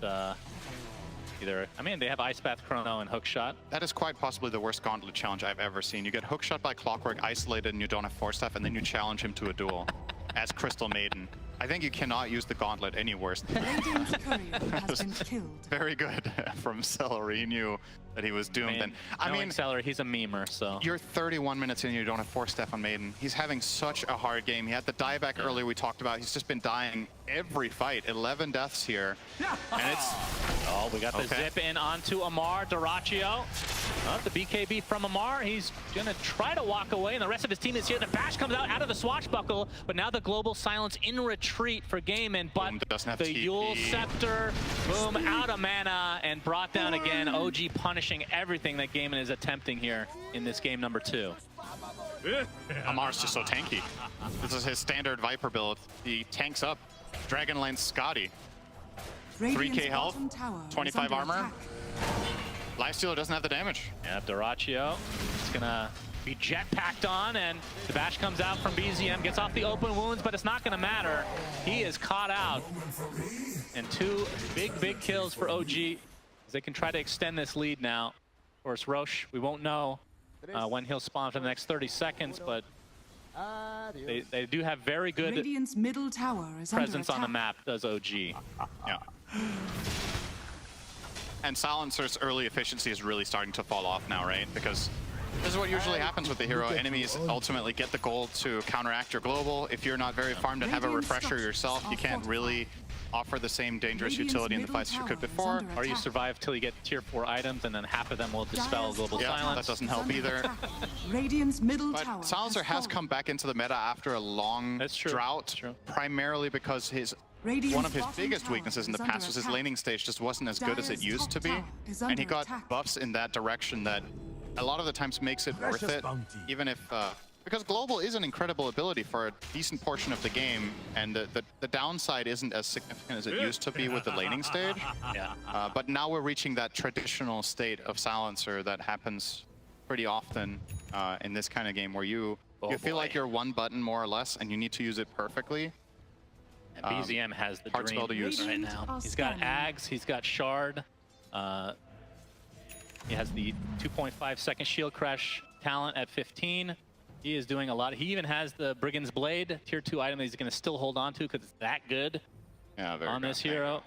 either. I mean, they have Ice Bath Chrono and Hookshot. That is quite possibly the worst gauntlet challenge I've ever seen. You get hookshot by Clockwork, isolated, and you don't have force staff, and then you challenge him to a duel as Crystal Maiden. I think you cannot use the gauntlet any worse than that. Radiant's courier has been killed. Very good from Celery. He knew that he was doomed. I mean, Celery, he's a memer, so. you're 31 minutes in and you don't have force staff on Maiden. He's having such a hard game. He had the dieback earlier we talked about. He's just been dying every fight. 11 deaths here. And it's... Oh, we got the zip in onto Amar. Dyrachyo. The BKB from Amar. He's going to try to walk away, and the rest of his team is here. The bash comes out of the swashbuckle, but now the global silence in retreat for Gaiman. But Boom doesn't have the TP. Yule Scepter, Boom out of mana and brought down again. OG punishing everything that Gaiman is attempting here in this game number 2. Amar's just so tanky. This is his standard Viper build. He tanks up. Dragonlance Scotty. 3k health, 25 armor. Lifestealer doesn't have the damage. Yeah, Dyrachyo is gonna be jetpacked on, and the bash comes out from BZM, gets off the open wounds, but it's not gonna matter. He is caught out. And 2 big kills for OG as they can try to extend this lead now. Of course, Roche, we won't know when he'll spawn for the next 30 seconds, but they do have very good Radiant's middle tower is presence under on the attack. map, does OG. Yeah. And Silencer's early efficiency is really starting to fall off now, right? Because this is what usually happens with the hero. Enemies ultimately get the gold to counteract your global. If you're not very farmed and have a refresher yourself, you can't really offer the same dangerous utility in the fights as you could before. Or you survive till you get tier 4 items, and then half of them will dispel global silence. That doesn't help either. Radiant's middle But tower Silencer has come back into the meta after a long drought, primarily because one of his biggest weaknesses in the past was his laning stage just wasn't as good as it used to be. And he got buffs in that direction that a lot of the times makes it worth it, even if... because global is an incredible ability for a decent portion of the game, and the downside isn't as significant as it used to be with the laning stage. But now we're reaching that traditional state of Silencer that happens pretty often in this kind of game, where you feel like you're one button more or less, and you need to use it perfectly. And BZM has the hard dream spell to use right now. He's got Ags, he's got Shard. He has the 2.5 second shield crash talent at 15. He is doing a lot. He even has the Brigand's Blade, tier 2 item that he's going to still hold on to because it's that good on this hero.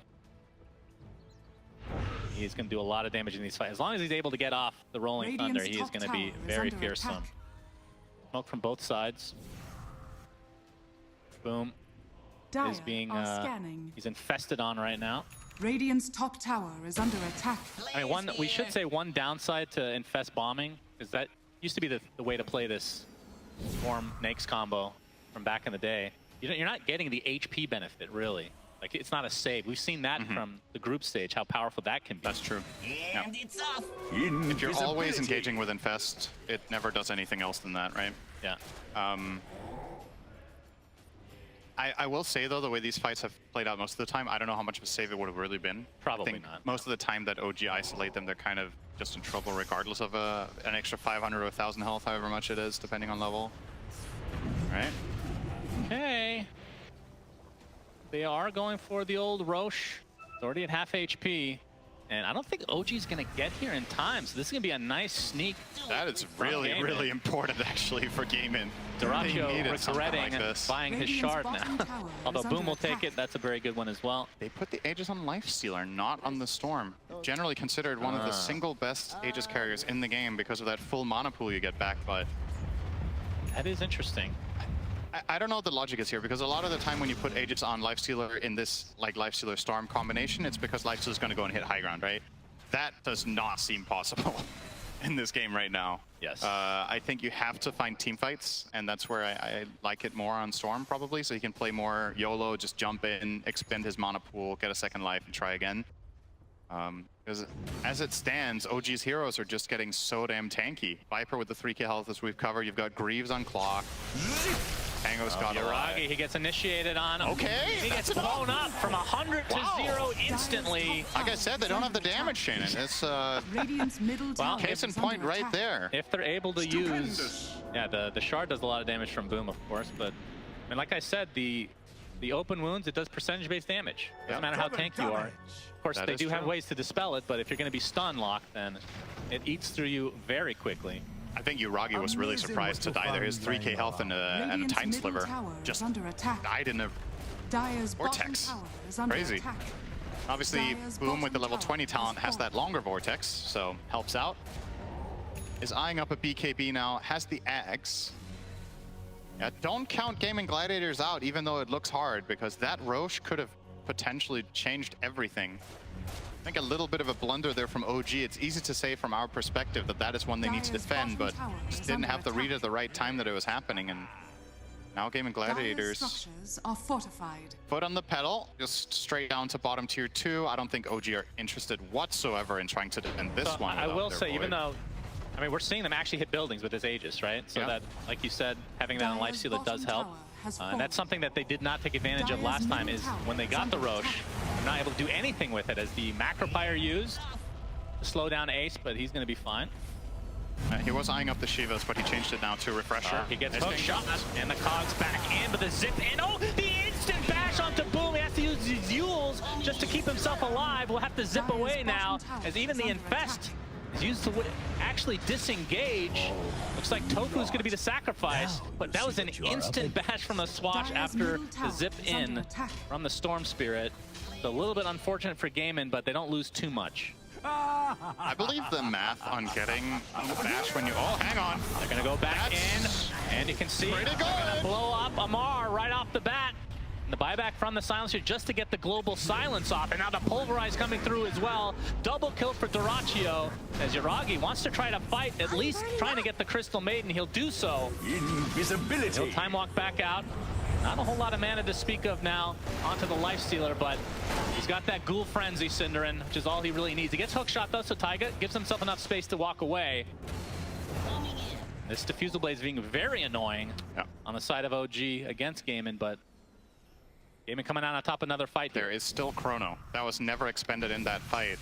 He's going to do a lot of damage in these fights. As long as he's able to get off the Rolling Thunder, he is going to be very fearsome. Smoke from both sides. Boom. Is being he's infested on right now. Radiant's top tower is under attack. I mean, we should say one downside to infest bombing is that used to be the way to play this Storm Nakes combo from back in the day. You're not getting the HP benefit really. Like, it's not a save. We've seen that from the group stage, how powerful that can be. That's true. And it's off. If you're always engaging with infest, it never does anything else than that, right? Yeah. I will say, though, the way these fights have played out most of the time, I don't know how much of a save it would have really been. Probably I think not. Most of the time that OG isolate them, they're kind of just in trouble regardless of an extra 500 or 1,000 health, however much it is, depending on level. All right. Okay. They are going for the old Roche. It's already at half HP. And I don't think OG's going to get here in time, so this is going to be a nice sneak. That is really, really important, actually, for gaming. Dyrachyo regretting buying his shard now. Although Boom will take it, that's a very good one as well. They put the Aegis on Lifestealer, not on the Storm. Generally considered one of the single best Aegis carriers in the game because of that full mana pool you get back, but... That is interesting. I don't know what the logic is here, because a lot of the time when you put Aegis on Lifestealer in this like Lifestealer Storm combination, it's because Lifestealer is going to go and hit high ground, right? That does not seem possible in this game right now. Yes. I think you have to find team fights, and that's where I like it more on Storm probably, so he can play more YOLO, just jump in, expend his mana pool, get a second life, and try again. Because as it stands, OG's heroes are just getting so damn tanky. Viper with the 3k health as we've covered, you've got Greaves on clock. Tango's got Yuragi, he gets initiated on him. Okay. He gets blown up from 100 to 0 instantly. Like I said, they don't have the damage, Shannon. It's Radiant's middle tower case in is point under right attack. there. If they're able to use... Yeah, the shard does a lot of damage from Boom, of course, but... I mean, like I said, the open wounds, it does percentage-based damage. Doesn't matter how tanky you are. Of course, they do have ways to dispel it, but if you're going to be stun locked, then it eats through you very quickly. I think Yuragi was really surprised to die there. His 3k health and a Titan Sliver just died in a vortex. Crazy. Obviously, Boom with the level 20 talent has that longer vortex, so helps out. Is eyeing up a BKB now, has the Axe. Yeah, don't count Gaming Gladiators out, even though it looks hard, because that Roche could have potentially changed everything. I think a little bit of a blunder there from OG. It's easy to say from our perspective that that is one they need to defend, but just didn't have the read at the right time that it was happening. And now Gaming Gladiators are fortified. foot on the pedal, just straight down to bottom tier 2. I don't think OG are interested whatsoever in trying to defend this one. I will say, even though, I mean, we're seeing them actually hit buildings with this Aegis, right? So that, like you said, having that on Lifestealer does help. And that's something that they did not take advantage of last time, is when they got the Roche, they're not able to do anything with it, as the Macropire used to slow down Ace, but he's going to be fine. He was eyeing up the Shivas, but he changed it now to Refresher. He gets hook shot, and the Cogs back in, but the zip in. Oh, the instant bash onto Boom. He has to use his Yules just to keep himself alive. We'll have to zip away now, as even the Infest is used to actually disengage. Looks like Toku's going to be the sacrifice, but that was an instant bash from the Swatch after the zip in from the Storm Spirit. So a little bit unfortunate for Gaimin, but they don't lose too much. I believe the math on getting the bash when you... Oh, hang on. They're gonna go back That's in, and you can see pretty they're gonna good. blow up Amar right off the bat. And the buyback from the silencer just to get the global silence off, and now the pulverize coming through as well. Double kill for Dyrachyo, as Yuragi wants to try to fight, at least trying to get the Crystal Maiden. He'll do so. Invisibility. He'll time walk back out. Not a whole lot of mana to speak of now onto the Lifestealer, but he's got that Ghoul Frenzy, Cinderin, which is all he really needs. He gets hookshot though, so Taiga gives himself enough space to walk away. This Diffusal Blade's being very annoying on the side of OG against Gaimin, but Gaimin coming out on top, another fight here. There is still Chrono. That was never expended in that fight.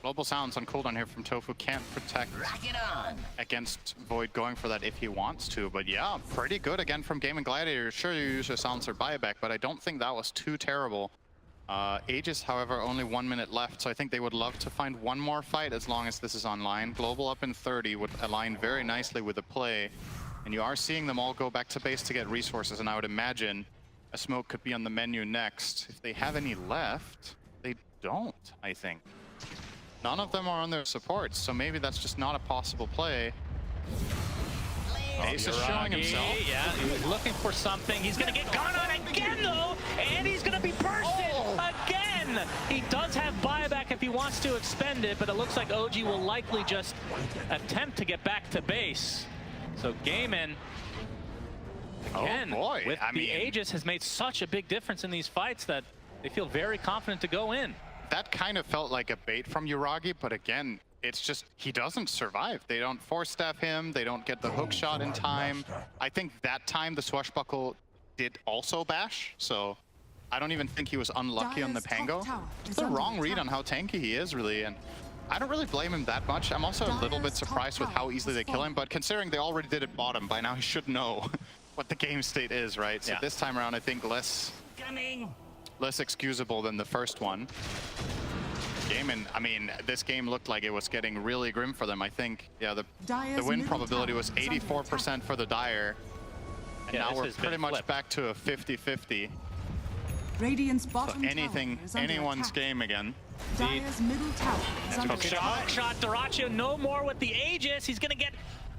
Global Silence on cooldown here from Tofu can't protect against Void going for that if he wants to. But yeah, pretty good again from Gaimin Gladiator. Sure, you use your Silencer buyback, but I don't think that was too terrible. Aegis, however, only 1 minute left, so I think they would love to find one more fight as long as this is online. Global up in 30 would align very nicely with the play. And you are seeing them all go back to base to get resources, and I would imagine a smoke could be on the menu next. If they have any left, they don't, I think. None of them are on their supports, so maybe that's just not a possible play. Ace is showing himself. Yeah, he's looking for something. He's gonna get gone on again though, and he's gonna be bursted again. He does have buyback if he wants to expend it, but it looks like OG will likely just attempt to get back to base. So Gaimin, again, with the Aegis has made such a big difference in these fights that they feel very confident to go in. That kind of felt like a bait from Yuragi, but again, it's just, he doesn't survive. They don't force staff him, they don't get the hook shot in time. I think that time the Swashbuckle did also bash, so I don't even think he was unlucky on the Pango. It's the wrong read on how tanky he is, really, and I don't really blame him that much. I'm also a little bit surprised with how easily they kill him, but considering they already did it bottom, by now he should know what the game state is, right? So this time around, I think less excusable than the first one. Gaimin, I mean, this game looked like it was getting really grim for them. I think, yeah, the win probability was 84% for the Dire. And now we're pretty much back to a 50-50. Radiant's bottom so anything, anyone's game again. Dire's middle tower is under attack. Shot Dyrachyo, no more with the Aegis. He's gonna get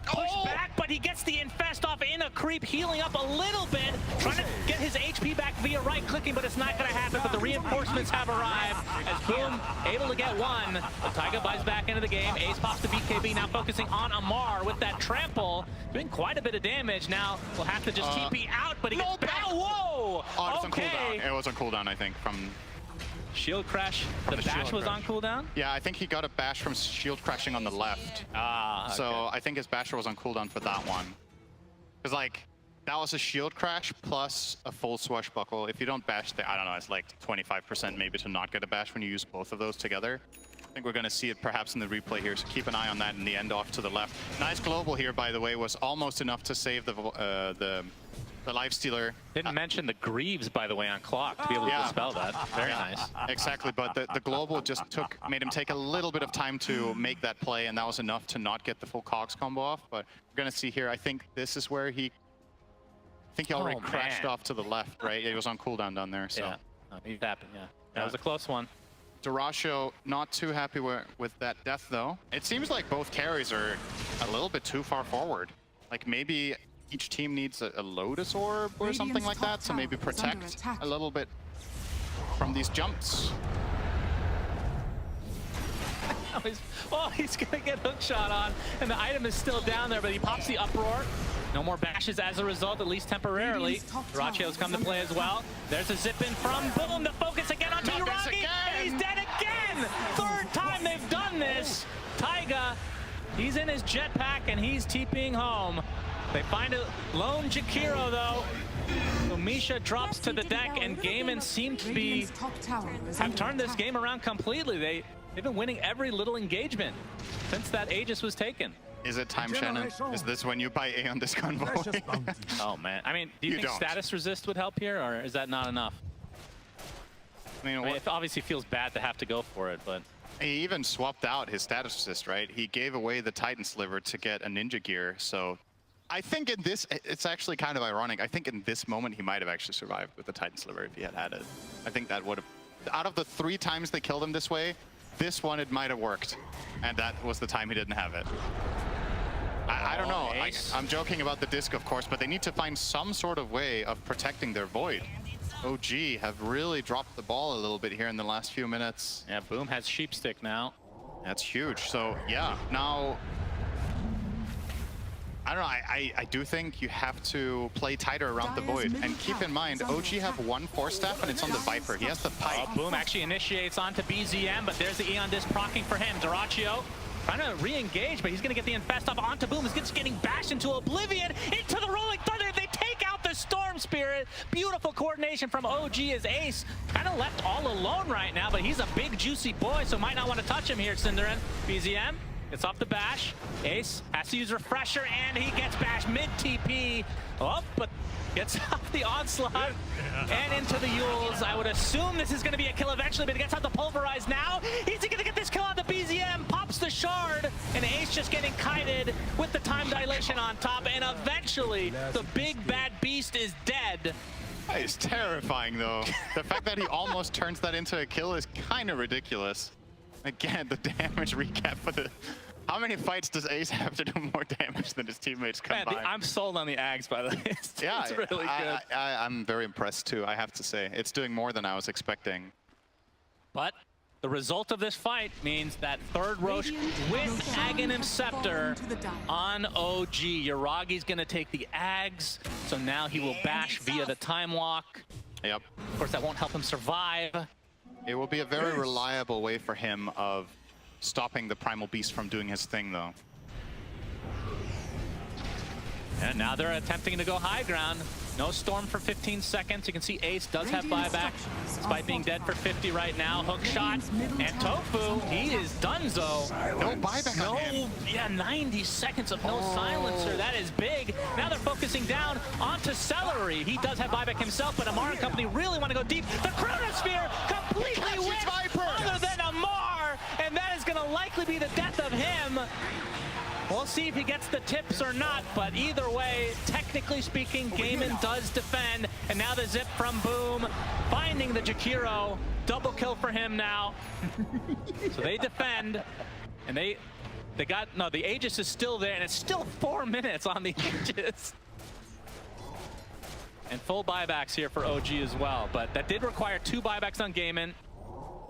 pushed back, but he gets the infest off in a creep, healing up a little bit, trying to get his HP back via right-clicking, but it's not going to happen. But the reinforcements have arrived as Boom able to get one. But Taiga buys back into the game. Ace pops the BKB, now focusing on Amar with that trample, doing quite a bit of damage. Now we'll have to just TP out, but he gets back. Whoa! Oh, it's on cooldown. It was on cooldown, I think, from Shield crash. The bash was on cooldown? Yeah, I think he got a bash from shield crashing on the left. Okay. So I think his basher was on cooldown for that one. Because, like, that was a shield crash plus a full swashbuckle. If you don't bash, I don't know, it's like 25% maybe to not get a bash when you use both of those together. I think we're going to see it perhaps in the replay here, so keep an eye on that in the end off to the left. Nice global here, by the way, was almost enough to save the Lifestealer. Didn't mention the Greaves, by the way, on clock to be able to dispel that. Very nice. Exactly, but the global just made him take a little bit of time to make that play, and that was enough to not get the full cogs combo off. But we're gonna see here, I think this is where he already crashed off to the left, right? It was on cooldown down there, so. Yeah, it happened, yeah. That was a close one. Dyrachyo not too happy with that death, though. It seems like both carries are a little bit too far forward. Like, maybe each team needs a Lotus Orb or something like that, so maybe protect a little bit from these jumps. He's gonna get hookshot on, and the item is still down there, but he pops the Uproar. No more bashes as a result, at least temporarily. Dyrachyo's come to play as well. There's a zip in from Boom, the focus again onto Yuragi, and he's dead again! Third time they've done this! Taiga, he's in his jetpack, and he's TPing home. They find a lone Jakiro, though. So Misha drops to the deck, and Gaimin seem to have turned this game around completely. They've been winning every little engagement since that Aegis was taken. Is it time, Shannon? Is this when you buy A on this convoy? Oh, man. I mean, do you think status resist would help here, or is that not enough? I mean, it obviously feels bad to have to go for it, but... He even swapped out his status resist, right? He gave away the Titan Sliver to get a ninja gear, so... I think in this, it's actually kind of ironic. I think in this moment, he might have actually survived with the Titan Sliver if he had had it. I think that would have, out of the 3 times they killed him this way, this one, it might have worked. And that was the time he didn't have it. I don't know. I'm joking about the disc, of course, but they need to find some sort of way of protecting their Void. OG have really dropped the ball a little bit here in the last few minutes. Yeah, Boom has Sheepstick now. That's huge. So, yeah, now... I don't know, I do think you have to play tighter around the Void. And keep in mind, OG have one Force Staff and it's on the Viper. He has the Pipe. Boom actually initiates onto BZM, but there's the Eon Disc proccing for him. Dyrachyo trying to re-engage, but he's going to get the Infest off onto Boom. He's just getting bashed into Oblivion, into the Rolling Thunder. They take out the Storm Spirit. Beautiful coordination from OG as Ace kind of left all alone right now, but he's a big, juicy boy, so might not want to touch him here, Cinderin. BZM gets off the bash. Ace has to use Refresher, and he gets bashed mid-TP. Oh, but gets off the Onslaught and into the Yules. I would assume this is going to be a kill eventually, but he gets out the Pulverize now. He's going to get this kill on the BZM, pops the Shard, and Ace just getting kited with the time dilation on top, and eventually the big bad beast is dead. That is terrifying, though. The fact that he almost turns that into a kill is kind of ridiculous. Again, the damage recap for the... How many fights does Ace have to do more damage than his teammates combined? Man, I'm sold on the Ags, by the way. It's really good. I'm very impressed, too, I have to say. It's doing more than I was expecting. But the result of this fight means that third Roche with Aghanim Scepter on OG. Yuragi's going to take the Ags, so now he will bash via the Time Walk. Yep. Of course, that won't help him survive. It will be a very reliable way for him of stopping the Primal Beast from doing his thing, though. And now they're attempting to go high ground. No Storm for 15 seconds. You can see Ace does have buyback, despite being dead for 50 right now. Hook shot, and Tofu, he is donezo. No buyback on him. Yeah, 90 seconds of no silencer. That is big. Now they're focusing down onto Celery. He does have buyback himself, but Amar and company really want to go deep. The Chronosphere completely whipped other than Amar, and that is going to likely be the death of him. We'll see if he gets the tips or not, but either way, technically speaking, Gaimin does defend, and now the zip from Boom, finding the Jakiro. Double kill for him now. So they defend, and they got, no, the Aegis is still there, and it's still 4 minutes on the Aegis. And full buybacks here for OG as well, but that did require 2 buybacks on Gaimin,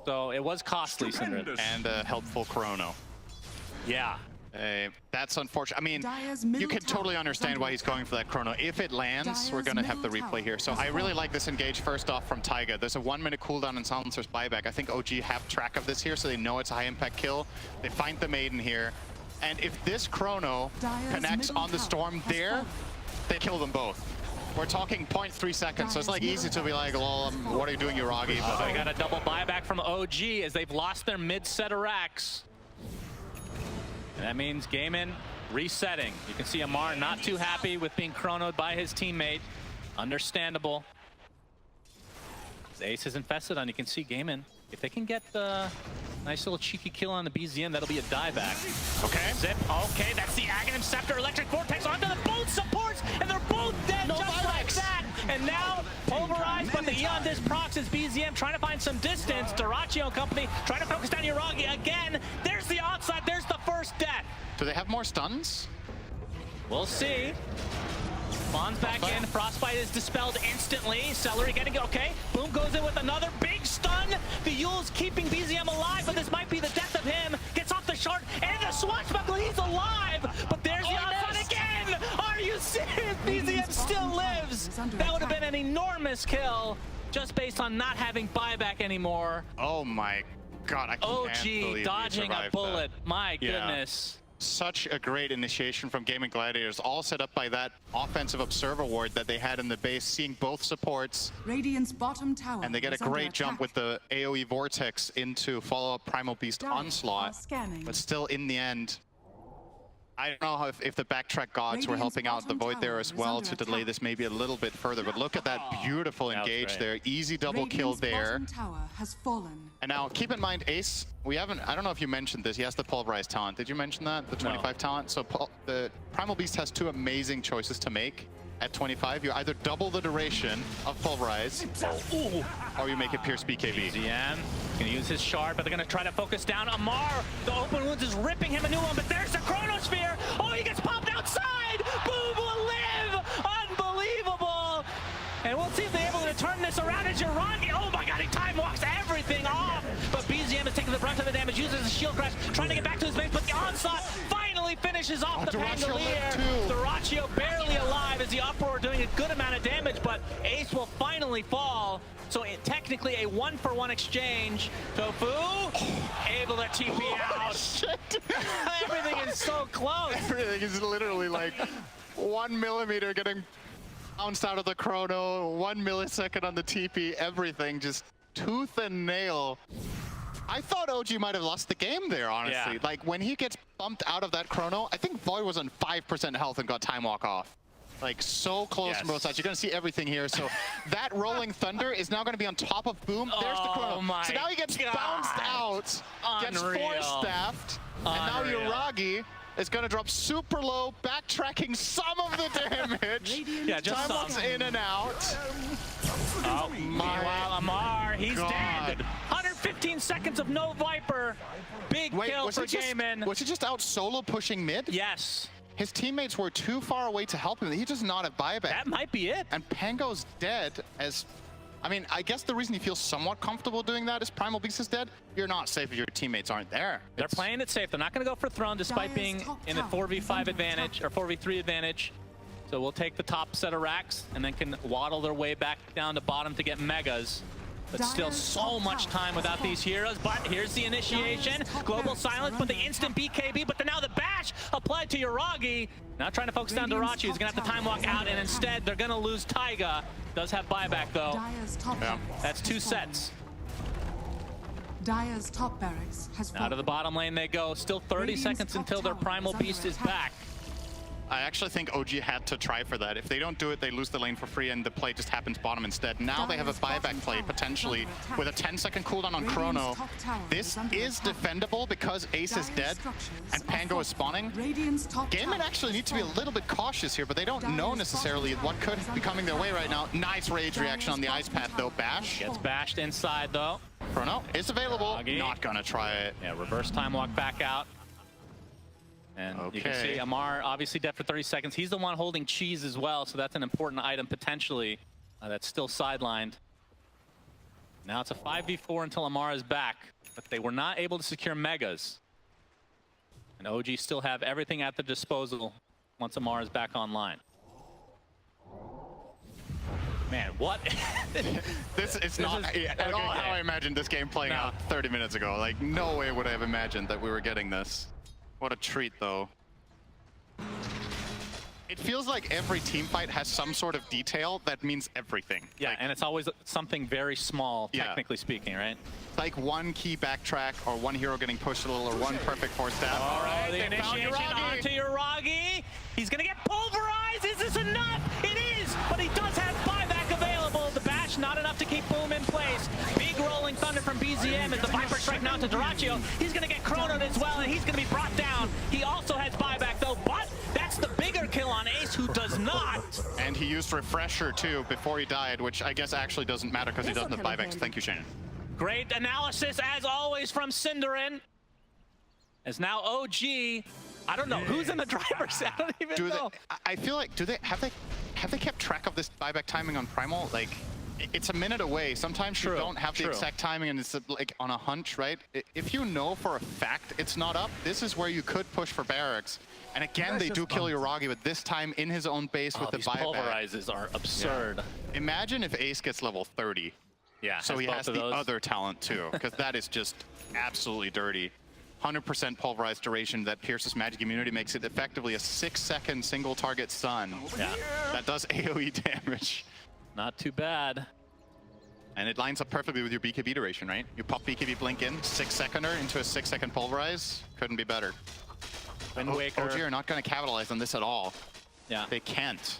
so it was costly, Syndra. And a helpful Chrono. Yeah. That's unfortunate. I mean, you can totally understand why he's going for that Chrono. If it lands, we're going to have the replay here. So I really like this engage first off from Taiga. There's a 1 minute cooldown and Silencer's buyback. I think OG have track of this here, so they know it's a high impact kill. They find the Maiden here. And if this Chrono connects on the Storm there, they kill them both. We're talking 0.3 seconds, so it's like easy to be like, well, what are you doing, Yuragi? But they got a double buyback from OG as they've lost their mid-set of racks. And that means Gaimin resetting. You can see Amar not too happy with being chronoed by his teammate. Understandable. As Ace is infested on, you can see Gaimin. If they can get the nice little cheeky kill on the BZM, that'll be a dieback. Okay. Zip. Okay, that's the Aghanim Scepter Electric Vortex onto the both supports, and they're both dead just like that. And now pulverized, but the Eon Disc procs is BZM trying to find some distance. Dyrachyo and company trying to focus down Yuragi again. There's the onside. There's the first death. Do they have more stuns? We'll see. Spawns back in. Frostbite is dispelled instantly. Celery getting it. Okay. Boom goes in with another big stun. The Yule's keeping BZM alive, but this might be the death of him. Gets off the shard, and the swashbuckle. He's alive, but there's the onside again. Are you serious? BZM still lives. That would have been an enormous kill, just based on not having buyback anymore. Oh my God! I can't believe OG dodging a bullet. That. My goodness. Such a great initiation from Gaming Gladiators, all set up by that offensive observer ward that they had in the base, seeing both supports. Radiant's bottom tower, and they get a great jump with the AoE Vortex into follow-up Primal Beast Onslaught. But still, in the end, I don't know if the backtrack gods were helping out the Void there as well to delay this maybe a little bit further. But look at that beautiful engage there. Easy double kill there. Tower has fallen. And now, keep in mind, Ace, we haven't, I don't know if you mentioned this, he has the Pulverized talent. Did you mention that? The 25 talent? So the Primal Beast has 2 amazing choices to make. at 25, you either double the duration of Pulverize, or you make it Pierce BKB. GM gonna use his shard, but they're gonna try to focus down Amar. The open wounds is ripping him a new one, but there's the Chronosphere. Oh, he gets popped outside. Boom will live. Unbelievable. And we'll see if they're able to turn this around as Urangi. Oh my god, he time walks everything off. But BZM is taking the brunt of the damage, uses the shield crash, trying to get back to his base, but the onslaught finally finishes off the Pangolier. Dyrachyo barely alive as the Uproar doing a good amount of damage, but Ace will finally fall. So technically a 1-for-1 exchange. Tofu able to TP out. Shit. Everything is so close. Everything is literally like 1 millimeter getting bounced out of the chrono, 1 millisecond on the TP, everything just tooth and nail. I thought OG might have lost the game there, honestly. Yeah. Like when he gets bumped out of that chrono, I think Void was on 5% health and got time walk off. Like so close from both sides. You're gonna see everything here. So that rolling thunder is now gonna be on top of Boom. There's the chrono. So now he gets bounced out, gets force staffed, and now Uragi is gonna drop super low, backtracking some of the damage. Yeah, just time walks in and out. Oh, meanwhile, Amar, he's dead. 115 seconds of no Viper. Big kill for Gaimin. Was he just out solo pushing mid? Yes. His teammates were too far away to help him. He does not have buyback. That might be it. And Pango's dead as... I mean, I guess the reason he feels somewhat comfortable doing that is Primal Beast is dead. You're not safe if your teammates aren't there. They're playing it safe. They're not going to go for Throne despite being in a 4v5 advantage or 4v3 advantage. So we'll take the top set of racks and then can waddle their way back down to bottom to get megas. But still so much time without these heroes. But here's the initiation. Global silence, but the instant BKB. But now the bash applied to Uragi. Now trying to focus down Dyrachyo. He's going to have to time walk out. And instead, they're going to lose Taiga. Does have buyback, though. That's 2 sets. Dire's top barracks has Out of the bottom lane they go. Still 30 seconds until their Primal Beast is back. I actually think OG had to try for that. If they don't do it, they lose the lane for free and the play just happens bottom instead. Now they have a buyback play, potentially, with a 10-second cooldown on Chrono. This is defendable because Ace is dead and Pango is spawning. Gaimin actually need to be a little bit cautious here, but they don't know necessarily what could be coming their way right now. Nice rage reaction on the Ice Path, though. Bash. Gets bashed inside, though. Chrono is available. Not gonna try it. Yeah, reverse time walk back out. And you can see Amar obviously dead for 30 seconds. He's the one holding cheese as well, so that's an important item potentially that's still sidelined. Now it's a 5v4 until Amar is back, but they were not able to secure megas. And OG still have everything at their disposal once Amar is back online. Man, what? This is not at all how I imagined this game playing out 30 minutes ago. Like, no way would I have imagined that we were getting this. What a treat, though. It feels like every team fight has some sort of detail that means everything. Yeah, and it's always something very small, technically speaking, right? Like one key backtrack, or one hero getting pushed a little, or one perfect force stab. All right, the initiation onto Uragi. He's gonna get pulverized. Is this enough? It is, but he does have buyback available. The bash not enough to keep Boom in place. Big rolling thunder from BZM as the Viper strike now to Dyrachyo. He's gonna get chronoed as well, and he's gonna be brought down. He also has buyback though, but that's the bigger kill on Ace, who does not. And he used Refresher too before he died, which I guess actually doesn't matter because he doesn't have buybacks. Thank you, Shannon. Great analysis, as always, from Cinderin. As now OG, I don't know who's in the driver's seat. I don't even know. I feel like, have they kept track of this buyback timing on Primal? Like, it's a minute away. Sometimes you don't have the exact timing, and it's like on a hunch, right? If you know for a fact it's not up, this is where you could push for barracks. And again, they do kill Uragi, but this time in his own base with the buyback. Pulverizes are absurd. Yeah. Imagine if Ace gets level 30. Yeah, so he has the other talent too, because that is just absolutely dirty. 100% pulverized duration that pierces magic immunity makes it effectively a 6-second single target stun. Yeah, that does AoE damage. Not too bad. And it lines up perfectly with your BKB duration, right? You pop BKB blink in, 6-seconder into a 6-second pulverize. Couldn't be better. Wind Waker. OG are not going to capitalize on this at all. Yeah, they can't.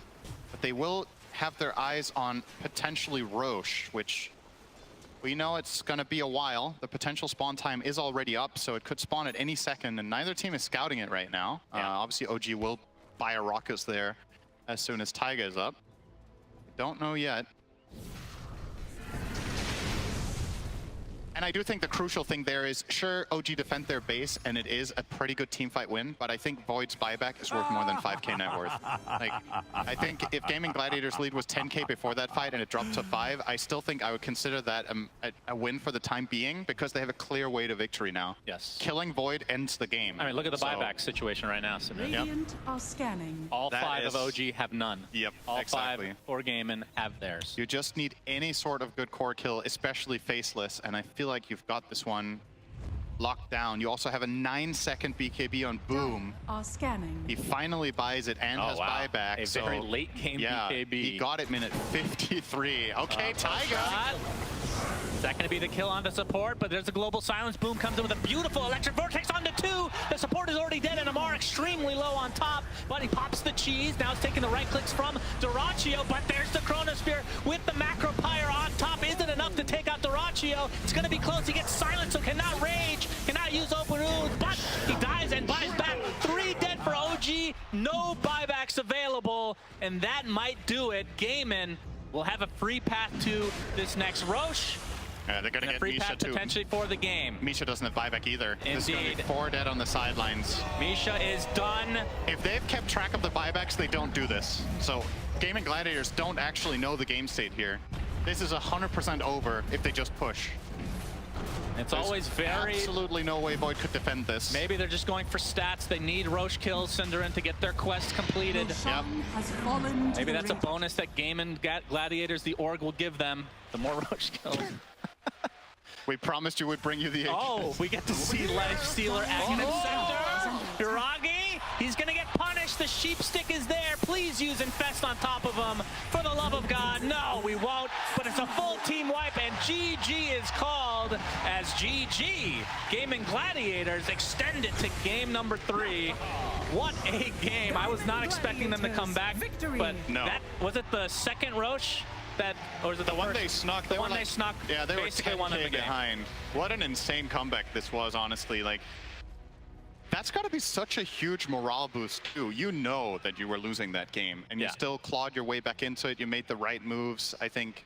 But they will have their eyes on potentially Roche, which we know it's going to be a while. The potential spawn time is already up, so it could spawn at any second, and neither team is scouting it right now. Obviously, OG will buy a Raucous there. as soon as Taiga is up. Don't know yet. And I do think the crucial thing there is, sure, OG defend their base, and it is a pretty good teamfight win, but I think Void's buyback is worth more than 5k net worth. Like, I think if Gaming Gladiators lead was 10k before that fight and it dropped to 5, I still think I would consider that a win for the time being, because they have a clear way to victory now. Yes. Killing Void ends the game. I mean, look at the buyback situation right now. So Radiant are scanning. all That 5 of is- OG have none. Yep, All exactly. 5 for Gaimin have theirs. You just need any sort of good core kill, especially faceless, and I feel like you've got this one locked down. You also have a 9-second BKB on Boom. Are scanning. He finally buys it and has buyback. A so very late game BKB. He got it minute 53. Okay, Taiga. Shot. Is that going to be the kill on the support? But there's a global silence. Boom comes in with a beautiful electric vortex onto 2. The support is already dead, and Amar extremely low on top. But he pops the cheese. Now it's taking the right clicks from Dyrachyo. But there's the Chronosphere with the macro pyre on top. Is it enough to take out Dyrachyo? It's going to be close. He gets silent, so cannot rage, cannot use open wounds. But he dies and buys back. 3 dead for OG. No buybacks available, and that might do it. Gaimin will have a free path to this next Roche. Yeah, they're going to And a get free Misha path too. potentially for the game. Misha doesn't have buyback either. There's going to be Indeed. 4 dead on the sidelines. Misha is done. If they've kept track of the buybacks, they don't do this. So Gaming Gladiators don't actually know the game state here. This is 100% over if they just push. It's There's always very... absolutely no way Void could defend this. Maybe they're just going for stats. They need Roche kills, Cinderin, to get their quest completed. Roshan has fallen to Maybe the that's a ring. bonus that Gaimin Gladiators, the org, will give them. The more Roche kills. We promised you would bring you the AK. Oh, we get to see Life Stealer acting in center. Hiragi, he's gonna get punished. The sheep stick is there. Please use Infest on top of him. For the love of God, no, we won't. But it's a full team wipe, and GG is called as GG. Gaming Gladiators extend it to game number 3. What a game. I was not expecting them to come back, but No. that was it the second Roche? That, or was it the one first? they snuck. The one they snuck. Yeah, they were basically won in the 10k game. behind. What an insane comeback this was, honestly. Like, that's got to be such a huge morale boost too. You know that you were losing that game, and you Yeah. still clawed your way back into it. You made the right moves. I think